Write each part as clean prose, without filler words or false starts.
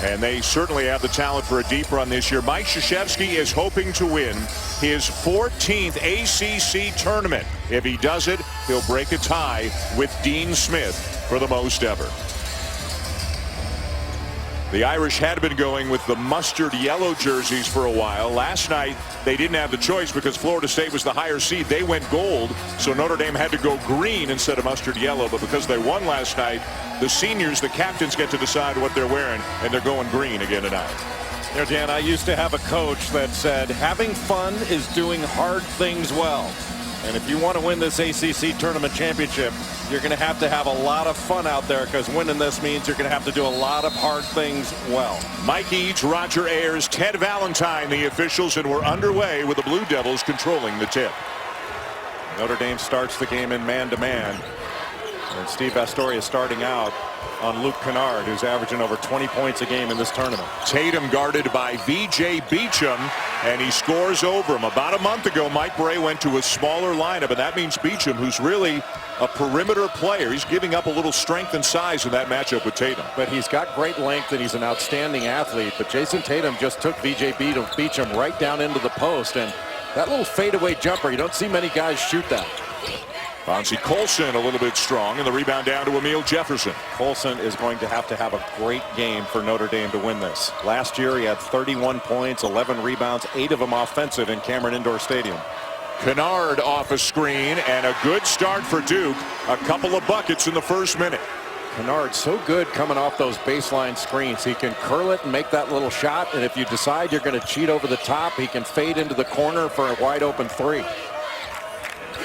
And they certainly have the talent for a deep run this year. Mike Krzyzewski is hoping to win his 14th ACC tournament. If he does it, he'll break a tie with Dean Smith for the most ever. The Irish had been going with the mustard yellow jerseys for a while. Last night, they didn't have the choice because Florida State was the higher seed. They went gold, so Notre Dame had to go green instead of mustard yellow. But because they won last night, the seniors, the captains, get to decide what they're wearing, and they're going green again tonight. You know, Dan, I used to have a coach that said, having fun is doing hard things well. And if you want to win this ACC tournament championship, you're going to have a lot of fun out there, because winning this means you're going to have to do a lot of hard things well. Mike Eads, Roger Ayers, Ted Valentine, the officials, and we're underway with the Blue Devils controlling the tip. Notre Dame starts the game in man-to-man. And Steve Vastoria starting out on Luke Kennard, who's averaging over 20 points a game in this tournament. Tatum guarded by V.J. Beacham, and he scores over him. About a month ago, Mike Bray went to a smaller lineup, and that means Beacham, who's really a perimeter player, he's giving up a little strength and size in that matchup with Tatum. But he's got great length, and he's an outstanding athlete. But Jason Tatum just took V.J. Beacham right down into the post, and that little fadeaway jumper, you don't see many guys shoot that. Bonzie Colson a little bit strong, and the rebound down to Emil Jefferson. Colson is going to have a great game for Notre Dame to win this. Last year he had 31 points, 11 rebounds, 8 of them offensive in Cameron Indoor Stadium. Kennard off a screen, and a good start for Duke. A couple of buckets in the first minute. Kennard's so good coming off those baseline screens. He can curl it and make that little shot, and if you decide you're going to cheat over the top, he can fade into the corner for a wide open three.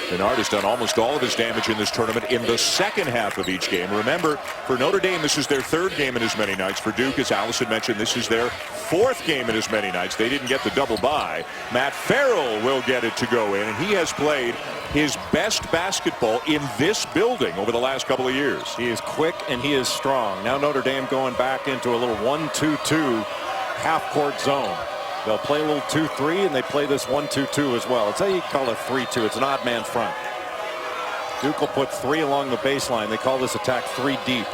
Kennard has done almost all of his damage in this tournament in the second half of each game. Remember, for Notre Dame, this is their third game in as many nights. For Duke, as Allison mentioned, this is their fourth game in as many nights. They didn't get the double bye. Matt Farrell will get it to go in, and he has played his best basketball in this building over the last couple of years. He is quick and he is strong. Now Notre Dame going back into a little 1-2-2 half-court zone. They'll play a little 2-3, and they play this 1-2-2 as well. It's how you call it 3-2. It's an odd man front. Duke will put 3 along the baseline. They call this attack 3 deep.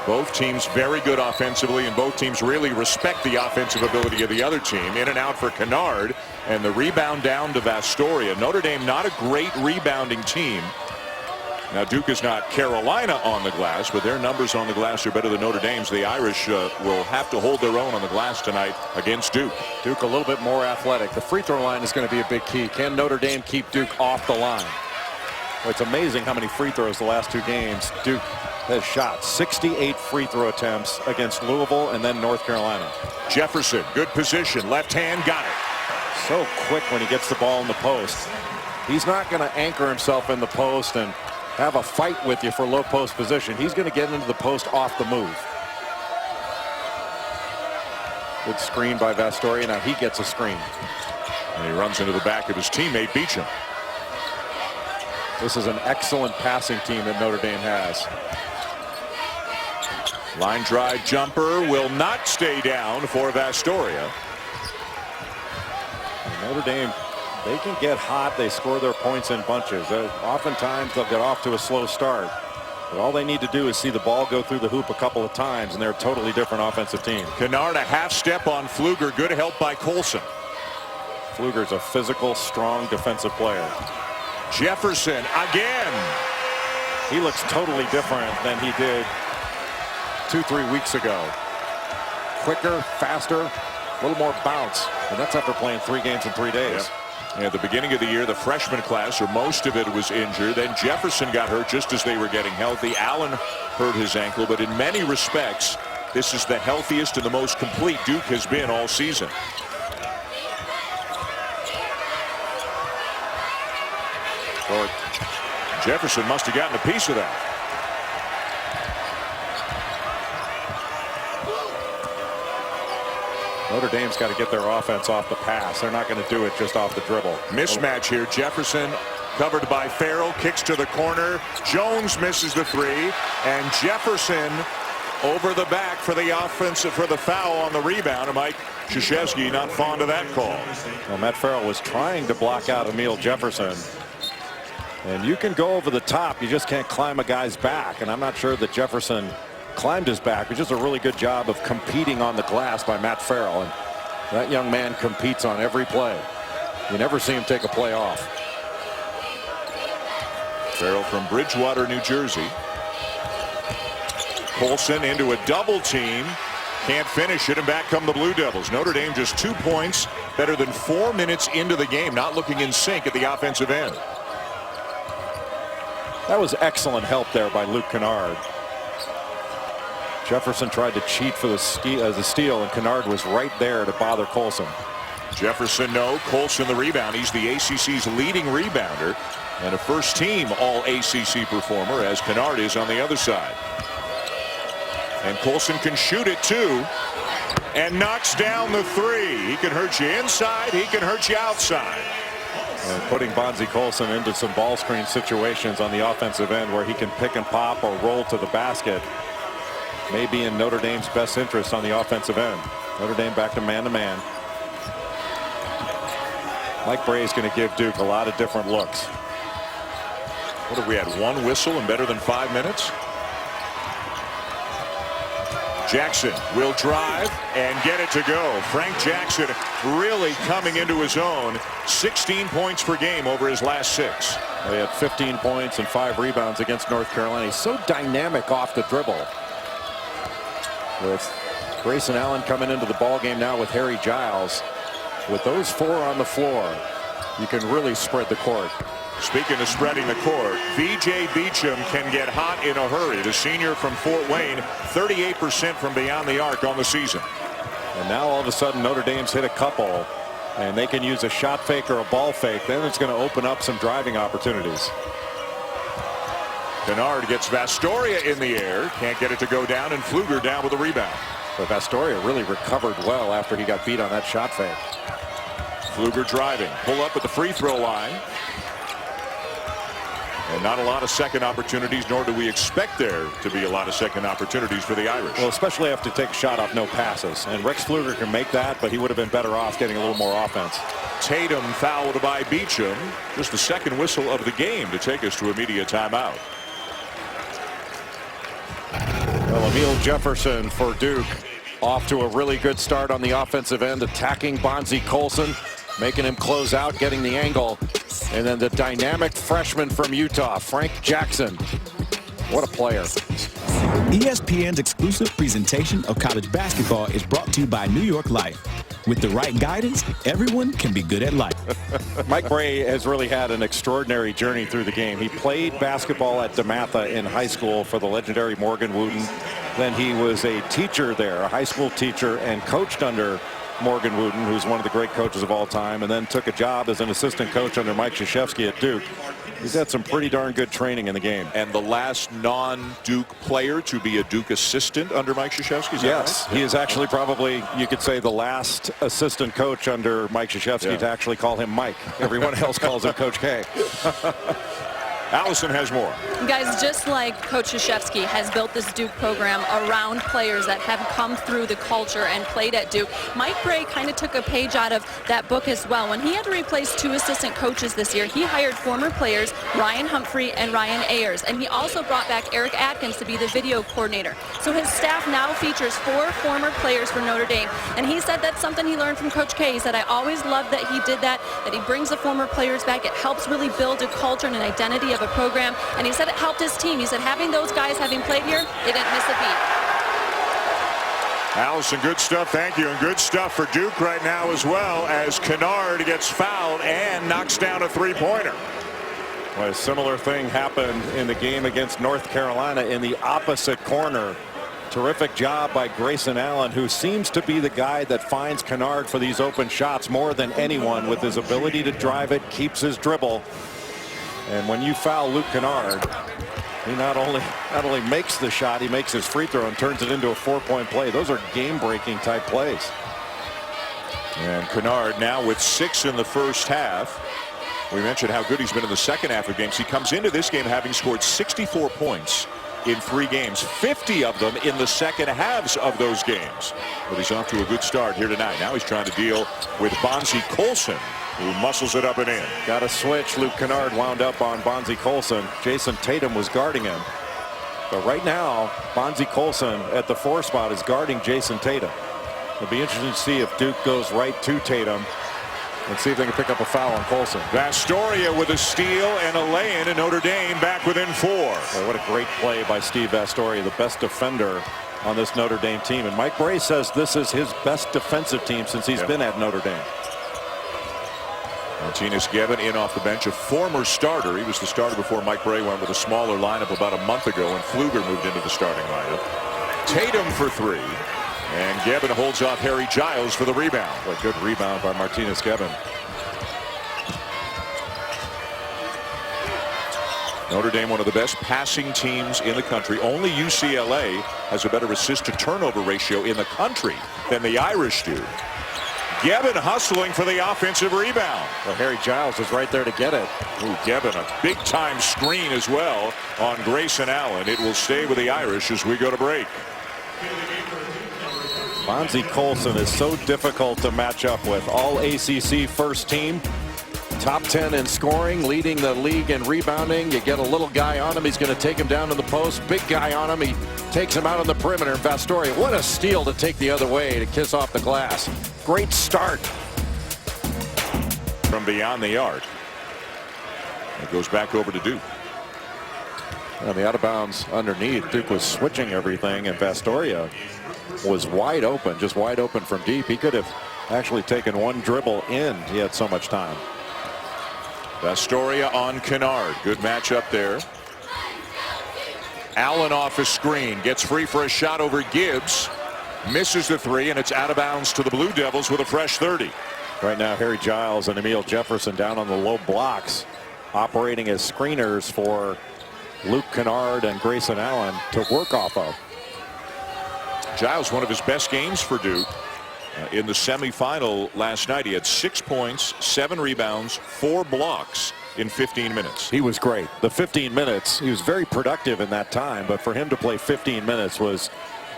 Both teams very good offensively, and both teams really respect the offensive ability of the other team. In and out for Kennard, and the rebound down to Vastoria. Notre Dame not a great rebounding team. Now Duke is not Carolina on the glass, but their numbers on the glass are better than Notre Dame's. The Irish will have to hold their own on the glass tonight against Duke. Duke a little bit more athletic. The free throw line is going to be a big key. Can Notre Dame keep Duke off the line? Well, it's amazing how many free throws the last 2 games Duke has shot. 68 free throw attempts against Louisville and then North Carolina. Jefferson, good position, left hand, got it. So quick when he gets the ball in the post. He's not going to anchor himself in the post and have a fight with you for low post position. He's going to get into the post off the move. Good screen by Vastoria. Now he gets a screen. And he runs into the back of his teammate Beacham. This is an excellent passing team that Notre Dame has. Line drive jumper will not stay down for Vastoria. And Notre Dame, they can get hot. They score their points in bunches. Oftentimes they'll get off to a slow start. But all they need to do is see the ball go through the hoop a couple of times, and they're a totally different offensive team. Kennard a half step on Pfluger. Good help by Colson. Pfluger's a physical, strong defensive player. Jefferson again. He looks totally different than he did 2-3 weeks ago. Quicker, faster, a little more bounce. And that's after playing 3 games in 3 days. Yep. At the beginning of the year, the freshman class, or most of it, was injured. Then Jefferson got hurt just as they were getting healthy. Allen hurt his ankle, but in many respects, this is the healthiest and the most complete Duke has been all season. Or Jefferson must have gotten a piece of that. Notre Dame's got to get their offense off the pass. They're not going to do it just off the dribble. Mismatch here. Jefferson covered by Farrell, kicks to the corner. Jones misses the 3, and Jefferson over the back for the offensive, for the foul on the rebound. And Mike Krzyzewski not fond of that call. Well, Matt Farrell was trying to block out Emil Jefferson. And you can go over the top. You just can't climb a guy's back. And I'm not sure that Jefferson climbed his back, which is a really good job of competing on the glass by Matt Farrell. And that young man competes on every play. You never see him take a play off. Farrell from Bridgewater, New Jersey. Colson into a double team. Can't finish it, and back come the Blue Devils. Notre Dame just 2 points, better than 4 minutes into the game, not looking in sync at the offensive end. That was excellent help there by Luke Kennard. Jefferson tried to cheat for the steal, and Kennard was right there to bother Colson. Jefferson no, Colson the rebound. He's the ACC's leading rebounder and a first-team All-ACC performer, as Kennard is on the other side. And Colson can shoot it too, and knocks down the three. He can hurt you inside, he can hurt you outside. And putting Bonzie Colson into some ball screen situations on the offensive end where he can pick and pop or roll to the basket may be in Notre Dame's best interest on the offensive end. Notre Dame back to man-to-man. Mike Brey is going to give Duke a lot of different looks. What have we had? One whistle in better than 5 minutes? Jackson will drive and get it to go. Frank Jackson really coming into his own. 16 points per game over his last 6. He had 15 points and 5 rebounds against North Carolina. He's so dynamic off the dribble. With Grayson Allen coming into the ball game now with Harry Giles. With those 4 on the floor, you can really spread the court. Speaking of spreading the court, V.J. Beacham can get hot in a hurry. The senior from Fort Wayne, 38% from beyond the arc on the season. And now all of a sudden Notre Dame's hit a couple, and they can use a shot fake or a ball fake. Then it's going to open up some driving opportunities. Kennard gets Vastoria in the air, can't get it to go down, and Pfluger down with a rebound. But Vastoria really recovered well after he got beat on that shot fake. Pfluger driving, pull up at the free throw line. And not a lot of second opportunities, nor do we expect there to be a lot of second opportunities for the Irish. Well, especially after take a shot off no passes. And Rex Pfluger can make that, but he would have been better off getting a little more offense. Tatum fouled by Beacham. Just the second whistle of the game to take us to immediate timeout. Well, Emil Jefferson for Duke off to a really good start on the offensive end, attacking Bonzie Colson, making him close out, getting the angle. And then the dynamic freshman from Utah, Frank Jackson. What a player. ESPN's exclusive presentation of college basketball is brought to you by New York Life. With the right guidance, everyone can be good at life. Mike Brey has really had an extraordinary journey through the game. He played basketball at DeMatha in high school for the legendary Morgan Wooten. Then he was a teacher there, a high school teacher, and coached under Morgan Wooten, who's one of the great coaches of all time, and then took a job as an assistant coach under Mike Krzyzewski at Duke. He's had some pretty darn good training in the game. And the last non-Duke player to be a Duke assistant under Mike Krzyzewski, is that yes, right? He is actually probably, you could say, the last assistant coach under Mike Krzyzewski to actually call him Mike. Everyone else calls him Coach K. Allison has more. Guys, just like Coach Krzyzewski has built this Duke program around players that have come through the culture and played at Duke, Mike Brey kind of took a page out of that book as well. When he had to replace 2 assistant coaches this year, he hired former players Ryan Humphrey and Ryan Ayers, and he also brought back Eric Atkins to be the video coordinator. So his staff now features 4 former players for Notre Dame, and he said that's something he learned from Coach K. He said, I always loved that he did that he brings the former players back. It helps really build a culture and an identity of a program, and he said it helped his team. He said having those guys having played here, they didn't miss a beat. Allison, good stuff. Thank you. And good stuff for Duke right now as well, as Kennard gets fouled and knocks down a three-pointer. Well, a similar thing happened in the game against North Carolina in the opposite corner. Terrific job by Grayson Allen, who seems to be the guy that finds Kennard for these open shots more than anyone, with his ability to drive it, keeps his dribble. And when you foul Luke Kennard, he not only makes the shot, he makes his free throw and turns it into a 4-point play. Those are game-breaking type plays. And Kennard now with 6 in the first half. We mentioned how good he's been in the second half of games. He comes into this game having scored 64 points in 3 games, 50 of them in the second halves of those games. But he's off to a good start here tonight. Now he's trying to deal with Bonzie Colson, who muscles it up and in. Got a switch. Luke Kennard wound up on Bonzie Colson. Jason Tatum was guarding him. But right now, Bonzie Colson at the 4 spot is guarding Jason Tatum. It'll be interesting to see if Duke goes right to Tatum and see if they can pick up a foul on Colson. Vastoria with a steal and a lay-in, and Notre Dame back within 4. Boy, what a great play by Steve Vastoria, the best defender on this Notre Dame team. And Mike Brey says this is his best defensive team since he's been at Notre Dame. Martinez Gibbon in off the bench, a former starter. He was the starter before Mike Brey went with a smaller lineup about a month ago, and Pfluger moved into the starting lineup. Tatum for 3, and Gibbon holds off Harry Giles for the rebound. A good rebound by Martinez Gibbon. Notre Dame, one of the best passing teams in the country. Only UCLA has a better assist to turnover ratio in the country than the Irish do. Gibbon hustling for the offensive rebound. Well, Harry Giles is right there to get it. Ooh, Gibbon, a big-time screen as well on Grayson Allen. It will stay with the Irish as we go to break. Bonzie Colson is so difficult to match up with. All ACC first team. Top 10 in scoring, leading the league in rebounding. You get a little guy on him, he's going to take him down to the post. Big guy on him, he takes him out on the perimeter. Vastoria, what a steal to take the other way to kiss off the glass. Great start from beyond the arc. It goes back over to Duke. On the out of bounds underneath, Duke was switching everything, and Vastoria was wide open, just wide open from deep. He could have actually taken one dribble in. He had so much time. Vastoria on Kennard. Good matchup there. Allen off a screen. Gets free for a shot over Gibbs. Misses the 3, and it's out of bounds to the Blue Devils with a fresh 30. Right now, Harry Giles and Emil Jefferson down on the low blocks, operating as screeners for Luke Kennard and Grayson Allen to work off of. Giles, one of his best games for Duke. In the semifinal last night, he had 6 points, 7 rebounds, 4 blocks in 15 minutes. He was great. The 15 minutes, he was very productive in that time, but for him to play 15 minutes was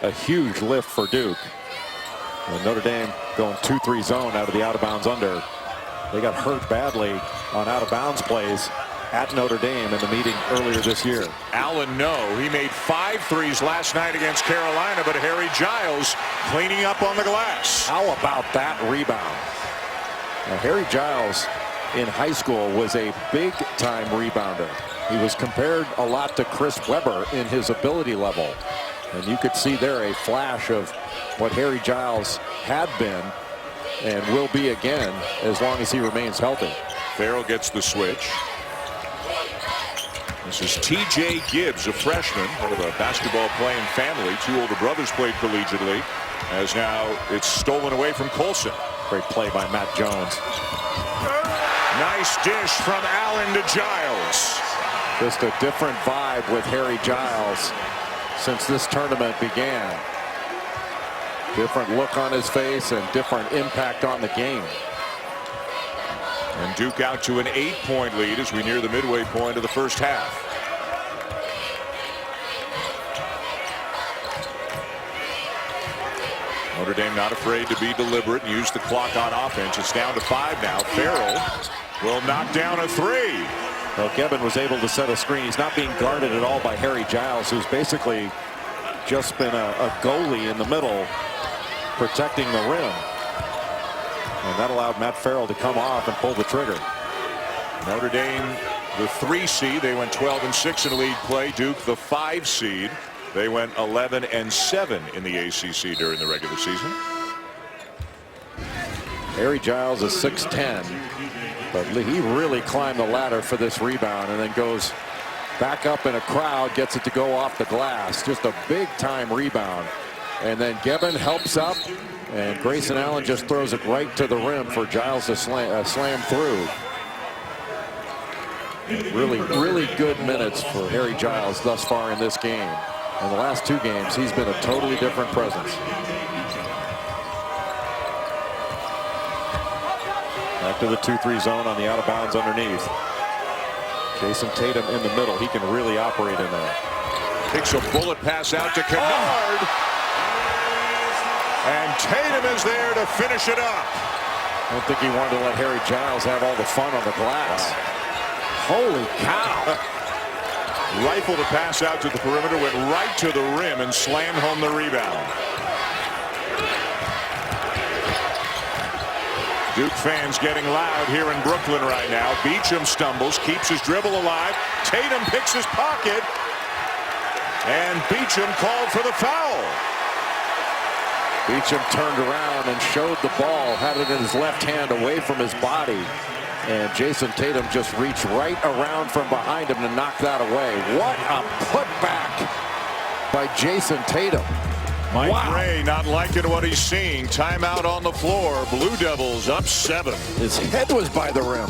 a huge lift for Duke. And Notre Dame going 2-3 zone out of the out of bounds under. They got hurt badly on out of bounds plays at Notre Dame in the meeting earlier this year. Allen, no. He made 5 threes last night against Carolina, but Harry Giles cleaning up on the glass. How about that rebound? Now, Harry Giles in high school was a big-time rebounder. He was compared a lot to Chris Webber in his ability level. And you could see there a flash of what Harry Giles had been and will be again as long as he remains healthy. Farrell gets the switch. This is T.J. Gibbs, a freshman, one of a basketball-playing family. 2 older brothers played collegiately, as now it's stolen away from Colson. Great play by Matt Jones. Nice dish from Allen to Giles. Just a different vibe with Harry Giles since this tournament began. Different look on his face and different impact on the game. And Duke out to an 8-point lead as we near the midway point of the first half. Notre Dame not afraid to be deliberate and use the clock on offense. It's down to 5 now. Farrell will knock down a 3. Well, Gibbon was able to set a screen. He's not being guarded at all by Harry Giles, who's basically just been a goalie in the middle protecting the rim. And that allowed Matt Farrell to come off and pull the trigger. Notre Dame, the 3 seed. They went 12-6 in league play. Duke, the 5 seed. They went 11-7 in the ACC during the regular season. Harry Giles is 6'10", but he really climbed the ladder for this rebound and then goes back up in a crowd, gets it to go off the glass. Just a big-time rebound. And then Gibbon helps up, and Grayson Allen just throws it right to the rim for Giles to slam through. Really good minutes for Harry Giles thus far in this game. In the last 2 games, he's been a totally different presence. Back to the 2-3 zone on the out of bounds underneath. Jason Tatum in the middle. He can really operate in there. Takes a bullet pass out to Kennard. And Tatum is there to finish it up. I don't think he wanted to let Harry Giles have all the fun on the glass. Wow. Holy cow. Rifled a pass out to the perimeter, went right to the rim and slammed home the rebound. Duke fans getting loud here in Brooklyn right now. Beacham stumbles, keeps his dribble alive. Tatum picks his pocket. And Beacham called for the foul. Beacham turned around and showed the ball, had it in his left hand away from his body. And Jason Tatum just reached right around from behind him to knock that away. What a putback by Jason Tatum. Mike Ray not liking what he's seeing. Timeout on the floor. Blue Devils up 7. His head was by the rim.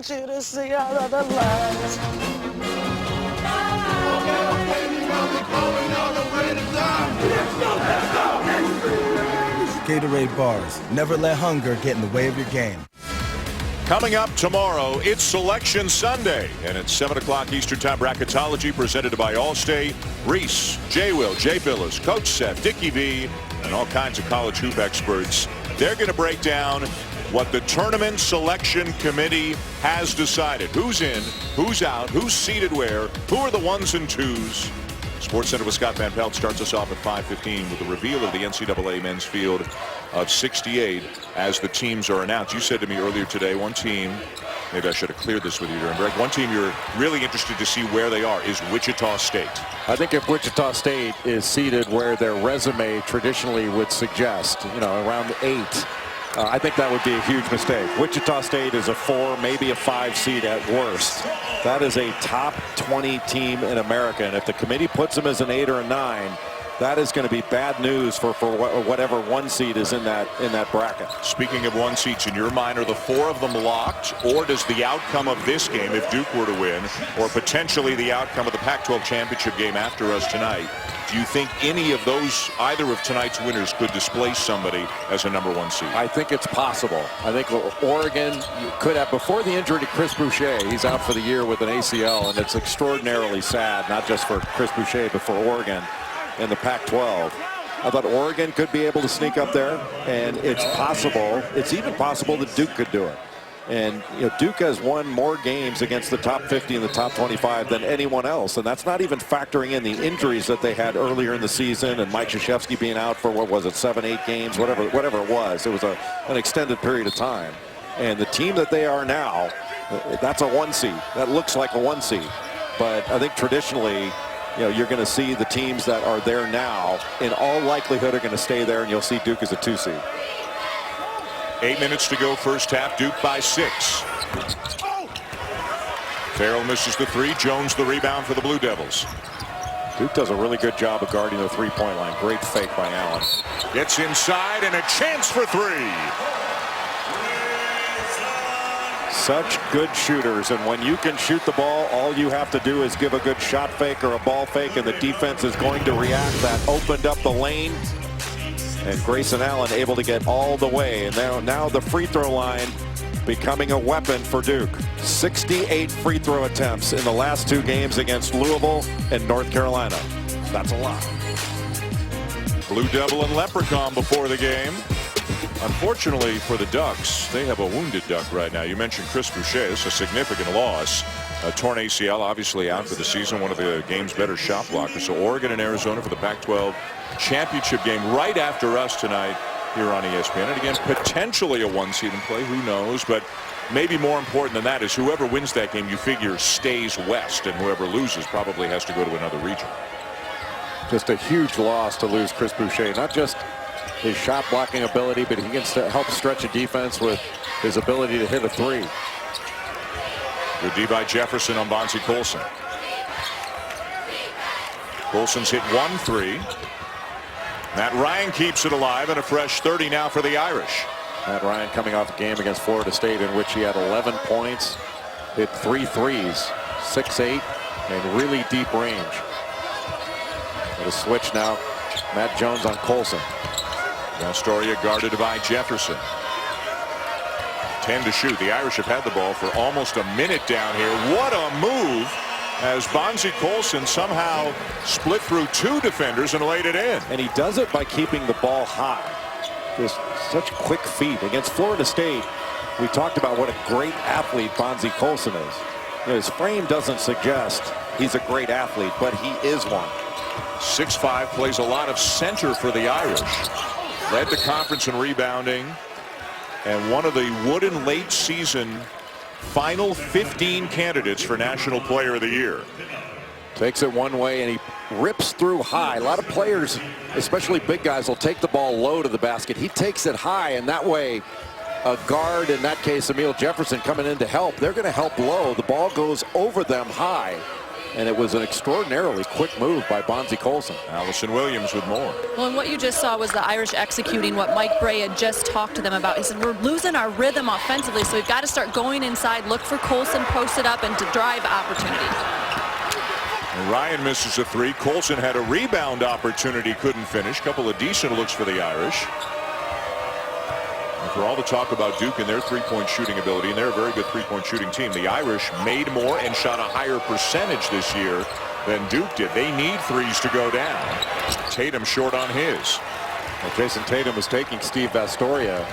You to see all of the lights. Gatorade bars. Never let hunger get in the way of your game. Coming up tomorrow, it's Selection Sunday, and it's 7 o'clock Eastern Time. Bracketology presented by Allstate. Reese, J. Will, Jay Billis, Coach Seth, Dickie V, and all kinds of college hoop experts. They're going to break down what the tournament selection committee has decided. Who's in, who's out, who's seated where, who are the 1s and 2s. Sports Center with Scott Van Pelt starts us off at 5:15 with the reveal of the NCAA men's field of 68 as the teams are announced. You said to me earlier today, one team, maybe I should have cleared this with you during break, one team you're really interested to see where they are is Wichita State. I think if Wichita State is seated where their resume traditionally would suggest, around 8, I think that would be a huge mistake. Wichita State is a 4, maybe a 5 seed at worst. That is a top 20 team in America, and if the committee puts them as an 8 or a 9, that is going to be bad news for whatever 1 seed is in that bracket. Speaking of 1 seeds, in your mind, are the 4 of them locked, or does the outcome of this game, if Duke were to win, or potentially the outcome of the Pac-12 championship game after us tonight, do you think any of those, either of tonight's winners, could displace somebody as a number 1 seed? I think it's possible. I think Oregon could have, before the injury to Chris Boucher, he's out for the year with an ACL, and it's extraordinarily sad, not just for Chris Boucher, but for Oregon in the Pac-12. I thought Oregon could be able to sneak up there, and it's possible, it's even possible that Duke could do it. And Duke has won more games against the top 50 and the top 25 than anyone else, and that's not even factoring in the injuries that they had earlier in the season, and Mike Krzyzewski being out for, what was it, 7, 8 games, whatever it was. It was an extended period of time. And the team that they are now, that's a 1 seed. That looks like a 1 seed. But I think traditionally, you're going to see the teams that are there now, in all likelihood, are going to stay there, and you'll see Duke as a 2 seed. 8 minutes to go first half. Duke by 6. Farrell misses the 3. Jones the rebound for the Blue Devils. Duke does a really good job of guarding the 3-point line. Great fake by Allen. Gets inside and a chance for 3. Such good shooters, and when you can shoot the ball, all you have to do is give a good shot fake or a ball fake, and the defense is going to react. That opened up the lane, and Grayson Allen able to get all the way. And now the free throw line becoming a weapon for Duke. 68 free throw attempts in the last 2 games against Louisville and North Carolina. That's a lot. Blue Devil and Leprechaun before the game. Unfortunately for the Ducks, they have a wounded Duck right now. You mentioned Chris Boucher. It's a significant loss. A torn ACL, obviously out for the season. One of the game's better shot blockers. So Oregon and Arizona for the Pac-12 championship game right after us tonight here on ESPN. And again, potentially a 1 seed in play. Who knows? But maybe more important than that is whoever wins that game, you figure, stays west. And whoever loses probably has to go to another region. Just a huge loss to lose Chris Boucher. Not just his shot blocking ability, but he can help stretch a defense with his ability to hit a 3. Good D by Jefferson on Bonzi Colson. Colson's hit 1 3. Matt Ryan keeps it alive, and a fresh 30 now for the Irish. Matt Ryan coming off a game against Florida State in which he had 11 points, hit 3 threes, 6'8", and really deep range. But a switch now. Matt Jones on Colson. Astoria guarded by Jefferson. 10 to shoot. The Irish have had the ball for almost a minute down here. What a move as Bonzie Colson somehow split through 2 defenders and laid it in. And he does it by keeping the ball high. Just such quick feet. Against Florida State, we talked about what a great athlete Bonzie Colson is. You know, his frame doesn't suggest he's a great athlete, but he is one. 6'5", plays a lot of center for the Irish. Led the conference in rebounding, and one of the Wooden late season final 15 candidates for National Player of the Year. Takes it one way and he rips through high. A lot of players, especially big guys, will take the ball low to the basket. He takes it high, and that way a guard, in that case Emil Jefferson, coming in to help, they're going to help low. The ball goes over them high, and it was an extraordinarily quick move by Bonzie Colson. Allison Williams with more. Well, and what you just saw was the Irish executing what Mike Bray had just talked to them about. He said, we're losing our rhythm offensively, so we've got to start going inside, look for Colson posted up, and to drive opportunities. And Ryan misses a 3. Colson had a rebound opportunity, couldn't finish. Couple of decent looks for the Irish. And for all the talk about Duke and their three-point shooting ability, and they're a very good three-point shooting team, the Irish made more and shot a higher percentage this year than Duke did. They need threes to go down. Tatum short on his. Well, Jason Tatum was taking Steve Vastoria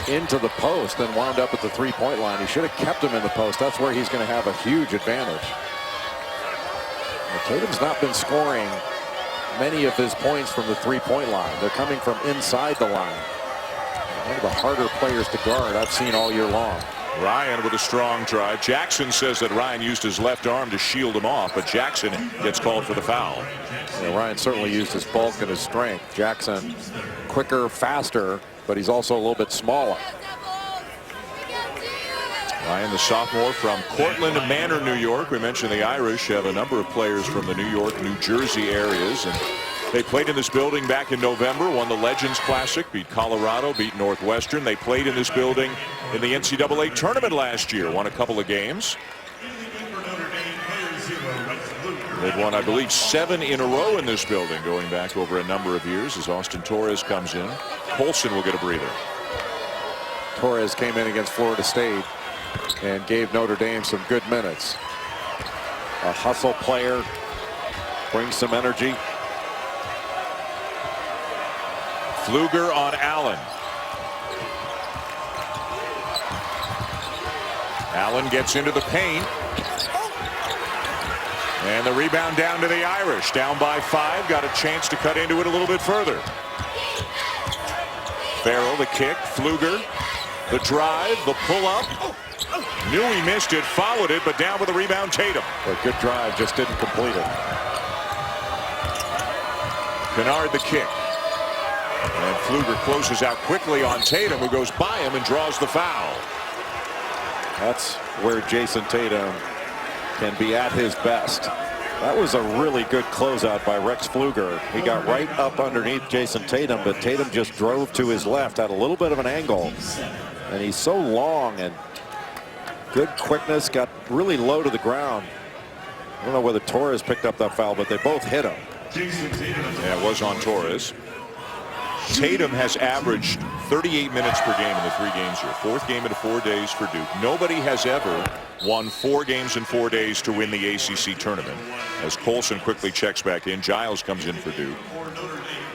into the post and wound up at the three-point line. He should have kept him in the post. That's where he's going to have a huge advantage. Well, Tatum's not been scoring many of his points from the three-point line. They're coming from inside the line. One of the harder players to guard I've seen all year long. Ryan with a strong drive. Jackson says that Ryan used his left arm to shield him off, but Jackson gets called for the foul. Yeah, Ryan certainly used his bulk and his strength. Jackson quicker, faster, but he's also a little bit smaller. Ryan, the sophomore from Cortland Manor, New York. We mentioned the Irish have a number of players from the New York, New Jersey areas, and they played in this building back in November, won the Legends Classic, beat Colorado, beat Northwestern. They played in this building in the NCAA tournament last year, won a couple of games. They've won, I believe, 7 in a row in this building, going back over a number of years as Austin Torres comes in. Colson will get a breather. Torres came in against Florida State and gave Notre Dame some good minutes. A hustle player, brings some energy. Pfluger on Allen. Allen gets into the paint. And the rebound down to the Irish. Down by 5. Got a chance to cut into it a little bit further. Farrell, the kick. Pfluger, the drive, the pull-up. Knew he missed it, followed it, but down with the rebound, Tatum. A good drive, just didn't complete it. Kennard, the kick. And Pfluger closes out quickly on Tatum, who goes by him and draws the foul. That's where Jason Tatum can be at his best. That was a really good closeout by Rex Pfluger. He got right up underneath Jason Tatum, but Tatum just drove to his left, had a little bit of an angle. And he's so long and good quickness, got really low to the ground. I don't know whether Torres picked up that foul, but they both hit him. Yeah, it was on Torres. Tatum has averaged 38 minutes per game in the 3 games here. 4th game in 4 days for Duke. Nobody has ever won 4 games in 4 days to win the ACC tournament. As Colson quickly checks back in, Giles comes in for Duke.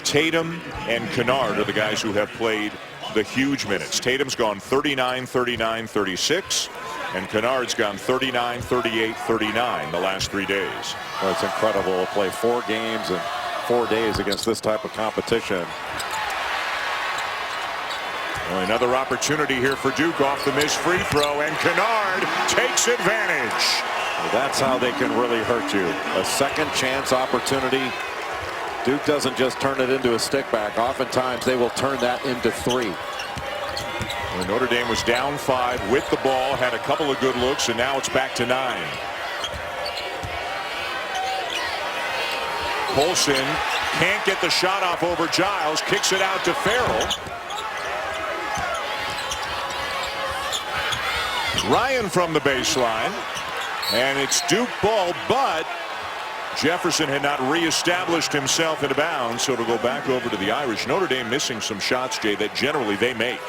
Tatum and Kennard are the guys who have played the huge minutes. Tatum's gone 39, 39, 36, and Kennard's gone 39, 38, 39 the last 3 days. Well, it's incredible to play 4 games in 4 days against this type of competition. Well, another opportunity here for Duke off the missed free throw, and Kennard takes advantage. Well, that's how they can really hurt you. A second chance opportunity. Duke doesn't just turn it into a stick back. Oftentimes they will turn that into 3. Well, Notre Dame was down 5 with the ball, had a couple of good looks, and now it's back to 9. Colson can't get the shot off over Giles, kicks it out to Farrell. Ryan from the baseline, and it's Duke ball, but Jefferson had not reestablished himself into bounds, so it'll go back over to the Irish. Notre Dame missing some shots, Jay, that generally they make.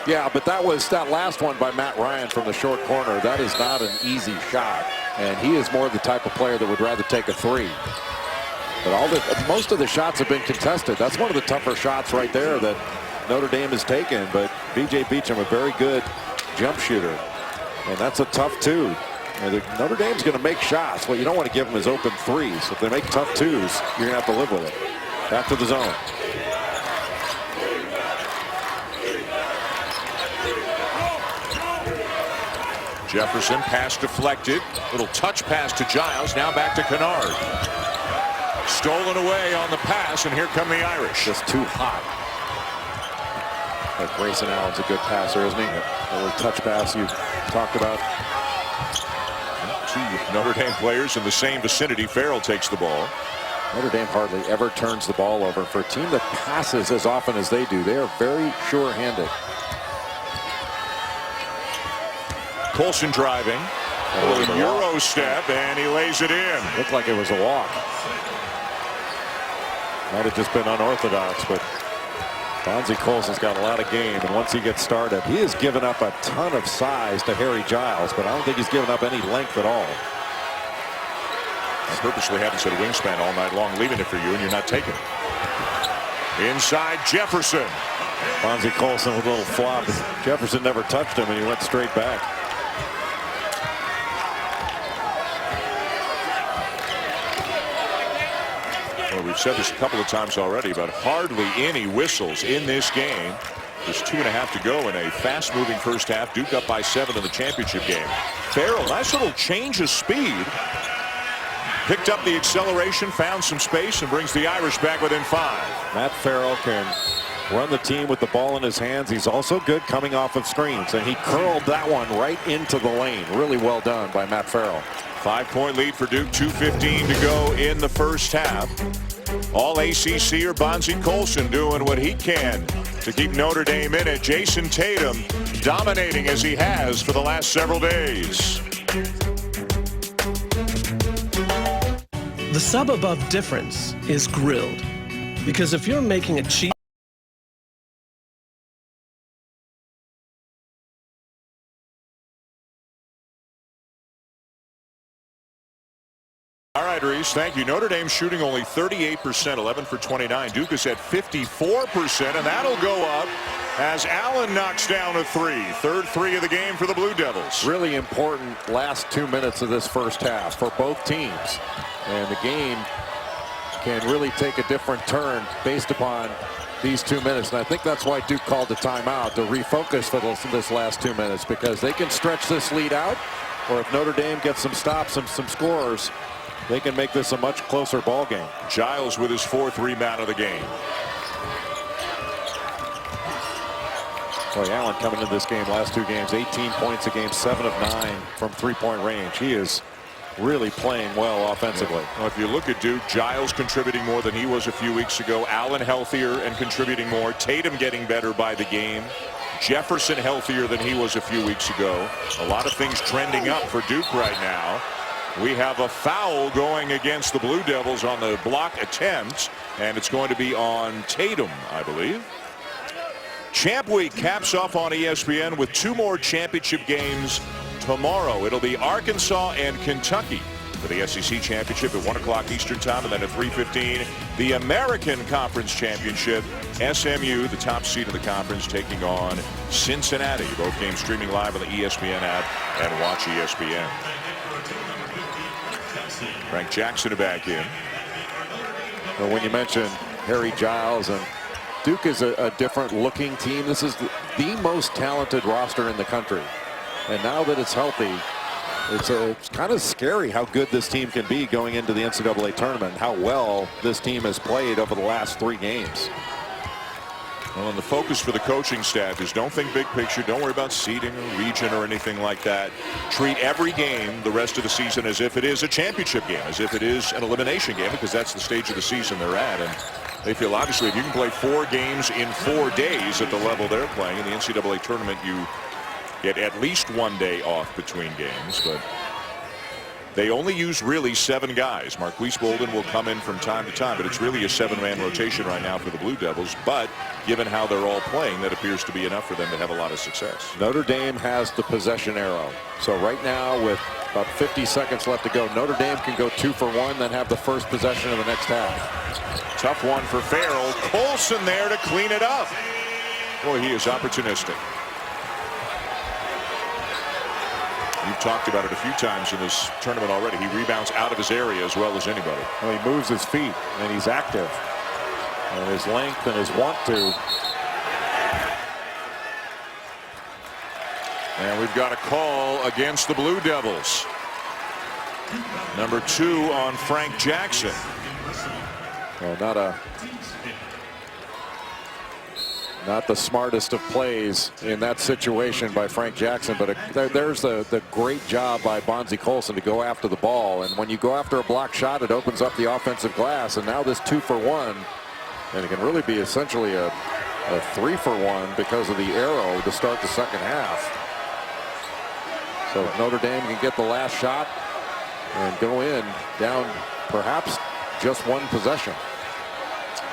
Yeah, but that last one by Matt Ryan from the short corner. That is not an easy shot, and he is more the type of player that would rather take a three. But most of the shots have been contested. That's one of the tougher shots right there that Notre Dame has taken. But B.J. Beacham, a very good jump shooter, and that's a tough two. Notre Dame's going to make shots. What you don't want to give them is open threes. If they make tough twos, you're going to have to live with it. Back to the zone. Jefferson, pass deflected. Little touch pass to Giles. Now back to Kennard. Stolen away on the pass, and here come the Irish. Just too hot. But Grayson Allen's a good passer, isn't he? A little touch pass you talked about. Two Notre Dame players in the same vicinity. Farrell takes the ball. Notre Dame hardly ever turns the ball over. For a team that passes as often as they do, they are very sure-handed. Colson driving. A little Euro step, and he lays it in. Looked like it was a walk. Might have just been unorthodox, but Bonzie Colson's got a lot of game, and once he gets started, he has given up a ton of size to Harry Giles, but I don't think he's given up any length at all. I purposely haven't said wingspan all night long, leaving it for you, and you're not taking it. Inside Jefferson. Bonzie Colson with a little flop. Jefferson never touched him, and he went straight back. Well, we've said this a couple of times already, but hardly any whistles in this game. There's 2.5 to go in a fast-moving first half. Duke up by 7 in the championship game. Farrell, nice little change of speed. Picked up the acceleration, found some space, and brings the Irish back within 5. Matt Farrell can run the team with the ball in his hands. He's also good coming off of screens, and he curled that one right into the lane. Really well done by Matt Farrell. 5-point lead for Duke, 2:15 to go in the first half. All ACC or Bonzie Colson doing what he can to keep Notre Dame in it. Jason Tatum dominating as he has for the last several days. The sub above difference is grilled. Because if you're making a cheap All right, Reese, thank you. Notre Dame shooting only 38%, 11 for 29. Duke is at 54%, and that'll go up as Allen knocks down a three. Third three of the game for the Blue Devils. Really important last 2 minutes of this first half for both teams. And the game can really take a different turn based upon these 2 minutes. And I think that's why Duke called the timeout, to refocus for this last 2 minutes, because they can stretch this lead out, or if Notre Dame gets some stops and some scores, they can make this a much closer ball game. Giles with his 4th rebound of the game. Boy, Allen coming into this game, last 2 games, 18 points a game, 7 of 9 from three-point range. He is really playing well offensively. Well, if you look at Duke, Giles contributing more than he was a few weeks ago. Allen healthier and contributing more. Tatum getting better by the game. Jefferson healthier than he was a few weeks ago. A lot of things trending up for Duke right now. We have a foul going against the Blue Devils on the block attempt, and it's going to be on Tatum, I believe. Champ Week caps off on ESPN with 2 more championship games tomorrow. It'll be Arkansas and Kentucky for the SEC championship at 1 o'clock Eastern time, and then at 3:15 the American Conference Championship. SMU, the top seed of the conference, taking on Cincinnati. Both games streaming live on the ESPN app and Watch ESPN. Frank Jackson back in. Well, when you mention Harry Giles, and Duke is a different looking team. This is the most talented roster in the country. And now that it's healthy, it's kind of scary how good this team can be going into the NCAA tournament, how well this team has played over the last 3 games. Well, and the focus for the coaching staff is don't think big picture. Don't worry about seeding or region or anything like that. Treat every game the rest of the season as if it is a championship game, as if it is an elimination game, because that's the stage of the season they're at. And they feel obviously if you can play 4 games in 4 days at the level they're playing in the NCAA tournament, you get at least 1 day off between games. But They only use really 7 guys. Marquise Bolden will come in from time to time, but it's really a 7-man rotation right now for the Blue Devils. But given how they're all playing, that appears to be enough for them to have a lot of success. Notre Dame has the possession arrow. So right now, with about 50 seconds left to go, Notre Dame can go 2 for 1, then have the first possession of the next half. Tough one for Farrell. Colson there to clean it up. Boy, he is opportunistic. We've talked about it a few times in this tournament already. He rebounds out of his area as well as anybody. Well, he moves his feet and he's active. And his length and his want to. And we've got a call against the Blue Devils. Number 2 on Frank Jackson. Well, not the smartest of plays in that situation by Frank Jackson, but there's the great job by Bonzie Colson to go after the ball. And when you go after a block shot, it opens up the offensive glass. And now this 2 for 1, and it can really be essentially a 3 for 1 because of the arrow to start the second half. So if Notre Dame can get the last shot and go in down perhaps just 1 possession.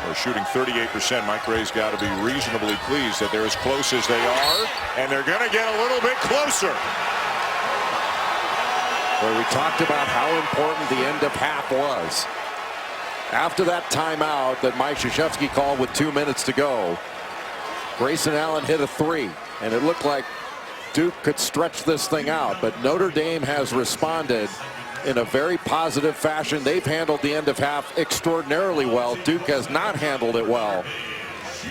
They're shooting 38%. Mike Bray's got to be reasonably pleased that they're as close as they are, and they're going to get a little bit closer. Well, we talked about how important the end of half was. After that timeout that Mike Krzyzewski called with 2 minutes to go, Grayson Allen hit a 3, and it looked like Duke could stretch this thing out, but Notre Dame has responded in a very positive fashion. They've handled the end of half extraordinarily well. Duke has not handled it well.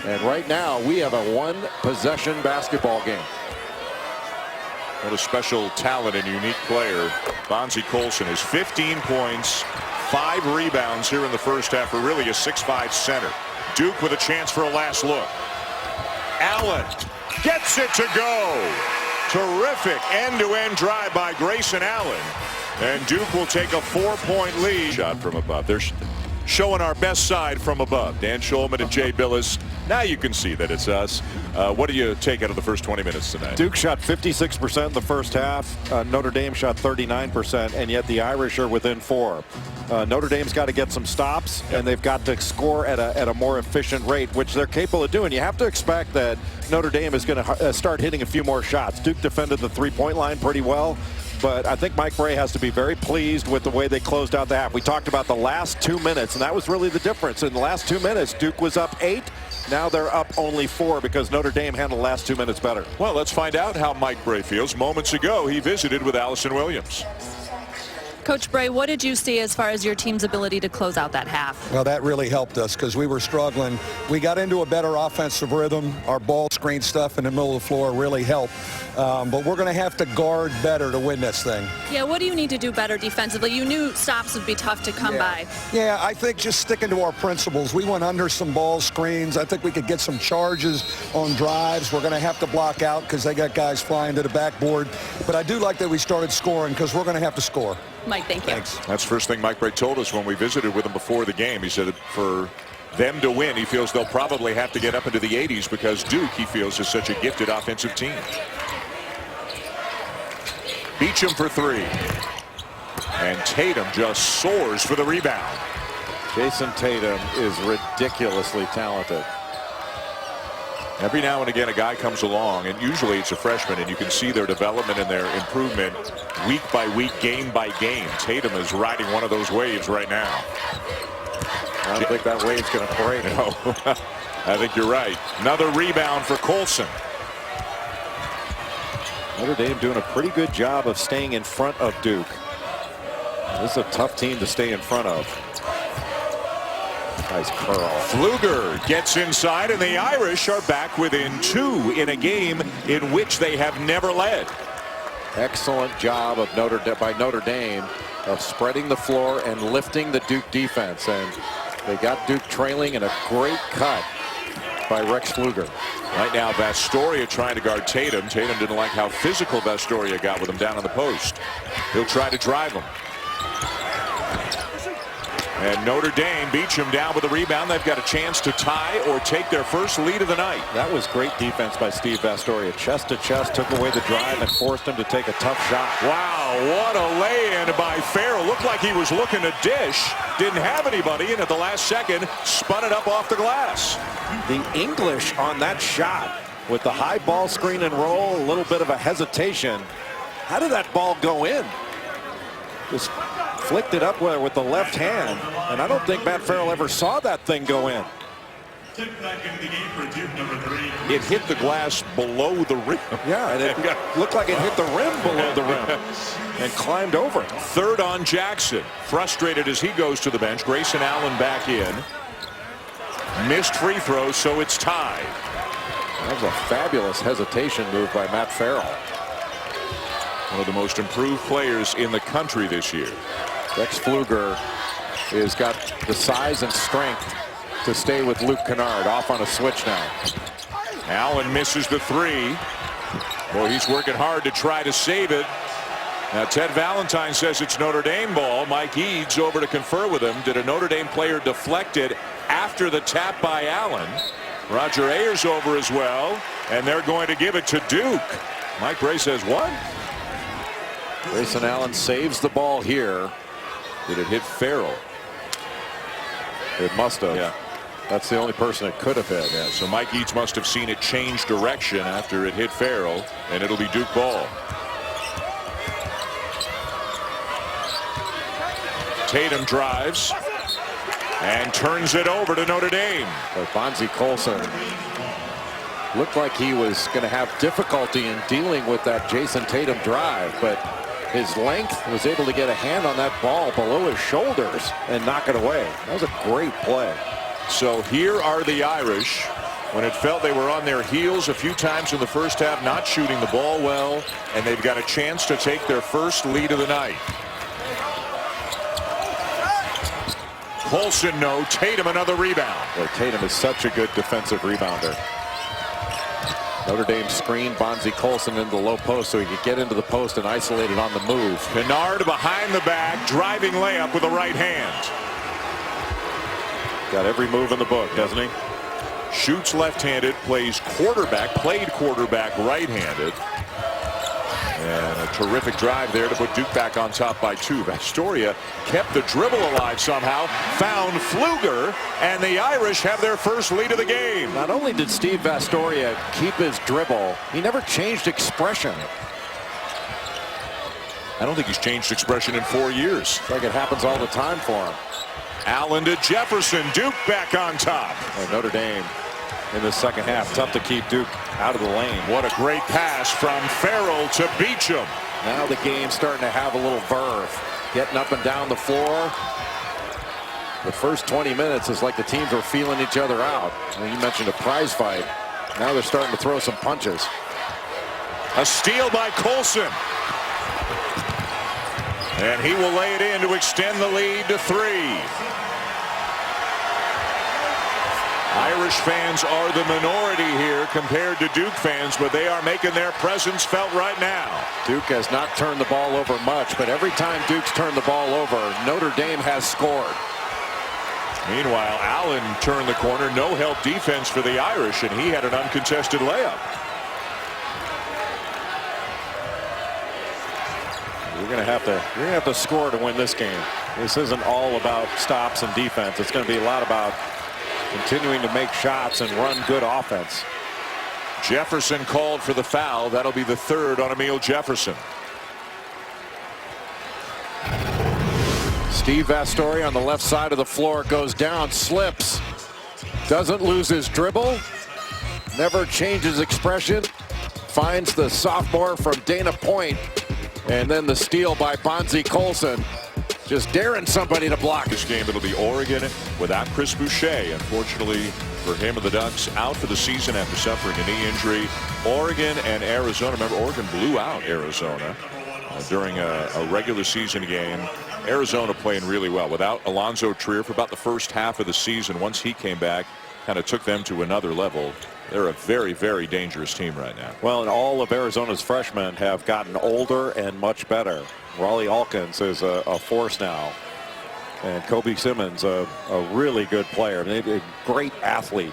And right now we have a 1-possession basketball game. What a special talent and unique player Bonzie Colson is. 15 points, 5 rebounds here in the first half for really a 6'5" center. Duke with a chance for a last look. Allen gets it to go. Terrific end-to-end drive by Grayson Allen. And Duke will take a 4-point lead. Shot from above. They're showing our best side from above. Dan Schulman and Jay Billis. Now you can see that it's us. What do you take out of the first 20 minutes tonight? Duke shot 56% in the first half. Notre Dame shot 39%, and yet the Irish are within 4. Notre Dame's got to get some stops, and they've got to score at a more efficient rate, which they're capable of doing. You have to expect that Notre Dame is going to start hitting a few more shots. Duke defended the 3-point line pretty well, but I think Mike Brey has to be very pleased with the way they closed out the half. We talked about the last 2 minutes, and that was really the difference. In the last 2 minutes, Duke was up 8. Now they're up only 4 because Notre Dame handled the last 2 minutes better. Well, let's find out how Mike Brey feels. Moments ago, he visited with Allison Williams. Coach Brey, what did you see as far as your team's ability to close out that half? Well, that really helped us because we were struggling. We got into a better offensive rhythm. Our ball screen stuff in the middle of the floor really helped. But we're going to have to guard better to win this thing. Yeah, what do you need to do better defensively? You knew stops would be tough to come by. Yeah, I think just sticking to our principles. We went under some ball screens. I think we could get some charges on drives. We're going to have to block out because they got guys flying to the backboard. But I do like that we started scoring because we're going to have to score. Mike, thank you. Thanks. That's the first thing Mike Brey told us when we visited with him before the game. He said that for them to win, he feels they'll probably have to get up into the 80s because Duke, he feels, is such a gifted offensive team. Beacham for 3. And Tatum just soars for the rebound. Jason Tatum is ridiculously talented. Every now and again a guy comes along, and usually it's a freshman, and you can see their development and their improvement week by week, game by game. Tatum is riding one of those waves right now. I don't think that wave's going to break. No, I think you're right. Another rebound for Colson. Notre Dame doing a pretty good job of staying in front of Duke. This is a tough team to stay in front of. Nice curl. Pfluger gets inside, and the Irish are back within 2 in a game in which they have never led. Excellent job of by Notre Dame of spreading the floor and lifting the Duke defense, and they got Duke trailing in a great cut by Rex Pfluger. Right now, Vastoria trying to guard Tatum. Tatum didn't like how physical Vastoria got with him down on the post. He'll try to drive him. And Notre Dame beats him down with a rebound. They've got a chance to tie or take their first lead of the night. That was great defense by Steve Vastoria. Chest to chest, took away the drive and forced him to take a tough shot. Wow, what a lay-in by Farrell. Looked like he was looking to dish. Didn't have anybody, and at the last second, spun it up off the glass. The English on that shot with the high ball screen and roll, a little bit of a hesitation. How did that ball go in? Just flicked it up with the left hand, and I don't think Matt Farrell ever saw that thing go in. It hit the glass below the rim. Yeah, and it looked like it hit the rim below the rim and climbed over. Third on Jackson. Frustrated as he goes to the bench. Grayson Allen back in. Missed free throws, so it's tied. That was a fabulous hesitation move by Matt Farrell. One of the most improved players in the country this year. Rex Pfluger has got the size and strength to stay with Luke Kennard. Off on a switch now. Allen misses the three. Boy, he's working hard to try to save it. Now Ted Valentine says it's Notre Dame ball. Mike Eads over to confer with him. Did a Notre Dame player deflect it after the tap by Allen? Roger Ayers over as well, and they're going to give it to Duke. Mike Bray says what? Grayson Allen saves the ball here. Did it hit Farrell? It must have. Yeah. That's the only person it could have hit. Yeah, so Mike Eads must have seen it change direction after it hit Farrell, and it'll be Duke ball. Tatum drives and turns it over to Notre Dame. But Bonzie Colson looked like he was going to have difficulty in dealing with that Jason Tatum drive, but his length was able to get a hand on that ball below his shoulders and knock it away. That was a great play. So here are the Irish when it felt they were on their heels a few times in the first half, not shooting the ball well, and they've got a chance to take their first lead of the night. Colson no, Tatum another rebound. Well, Tatum is such a good defensive rebounder. Notre Dame screened Bonzie Colson into the low post so he could get into the post and isolate it on the move. Kennard behind the back, driving layup with the right hand. Got every move in the book, doesn't he? Shoots left-handed, plays quarterback, played quarterback right-handed. And a terrific drive there to put Duke back on top by 2. Vastoria kept the dribble alive somehow, found Pfluger, and the Irish have their first lead of the game. Not only did Steve Vastoria keep his dribble, he never changed expression. I don't think he's changed expression in 4 years. It's like it happens all the time for him. Allen to Jefferson, Duke back on top. And Notre Dame in the second half, tough to keep Duke out of the lane. What a great pass from Farrell to Beecham. Now the game's starting to have a little verve, getting up and down the floor. The first 20 minutes is like the teams are feeling each other out. And you mentioned a prize fight. Now they're starting to throw some punches. A steal by Colson. And he will lay it in to extend the lead to 3. Irish fans are the minority here compared to Duke fans, but they are making their presence felt right now. Duke has not turned the ball over much, but every time Duke's turned the ball over, Notre Dame has scored. Meanwhile, Allen turned the corner, no help defense for the Irish, and he had an uncontested layup. You're going to have to score to win this game. This isn't all about stops and defense. It's going to be a lot about continuing to make shots and run good offense. Jefferson called for the foul. That'll be the 3rd on Emil Jefferson. Steve Vastoria on the left side of the floor goes down, slips, doesn't lose his dribble, never changes expression, finds the sophomore from Dana Point, and then the steal by Bonzie Colson. Just daring somebody to block. This game, it'll be Oregon without Chris Boucher. Unfortunately for him and the Ducks, out for the season after suffering a knee injury. Oregon and Arizona. Remember, Oregon blew out Arizona during a regular season game. Arizona playing really well without Alonzo Trier for about the first half of the season. Once he came back, kind of took them to another level. They're a very, very dangerous team right now. Well, and all of Arizona's freshmen have gotten older and much better. Raleigh Alkins is a force now. And Kobe Simmons, a really good player, a great athlete.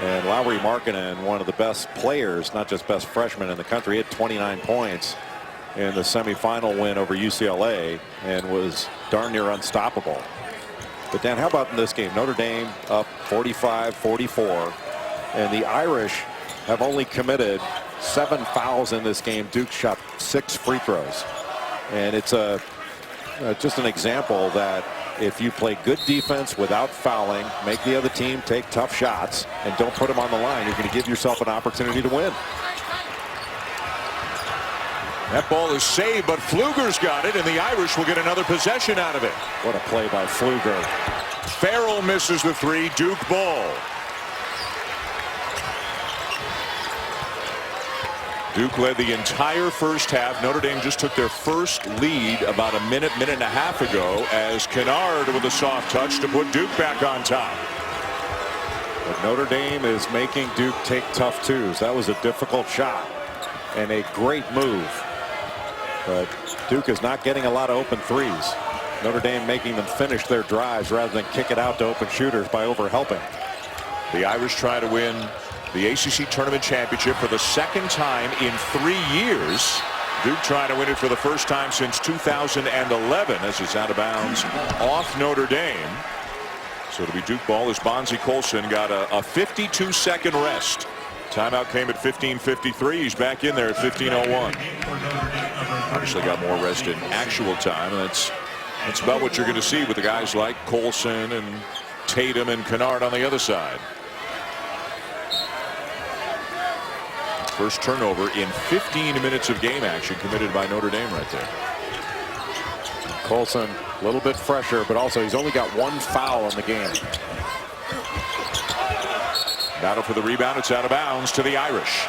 And Lauri Markkanen, one of the best players, not just best freshman in the country, had 29 points in the semifinal win over UCLA and was darn near unstoppable. But Dan, how about in this game? Notre Dame up 45-44, and the Irish have only committed 7 fouls in this game. Duke shot 6 free throws, and it's just an example that if you play good defense without fouling, make the other team take tough shots, and don't put them on the line, you're going to give yourself an opportunity to win. That ball is saved, but Pfluger's got it, and the Irish will get another possession out of it. What a play by Pfluger. Farrell misses the 3. Duke ball. Duke led the entire first half. Notre Dame just took their first lead about a minute and a half ago as Kennard with a soft touch to put Duke back on top. But Notre Dame is making Duke take tough twos. That was a difficult shot and a great move. But Duke is not getting a lot of open threes. Notre Dame making them finish their drives rather than kick it out to open shooters by overhelping. The Irish try to win the ACC Tournament Championship for the second time in 3 years. Duke trying to win it for the first time since 2011 as it's out of bounds off Notre Dame. So it'll be Duke ball as Bonzie Colson got a 52-second rest. Timeout came at 15:53. He's back in there at 15:01. Obviously got more rest in actual time, and that's about what you're going to see with the guys like Colson and Tatum and Kennard on the other side. First turnover in 15 minutes of game action committed by Notre Dame right there. Colson a little bit fresher, but also he's only got 1 foul in the game. Battle for the rebound. It's out of bounds to the Irish.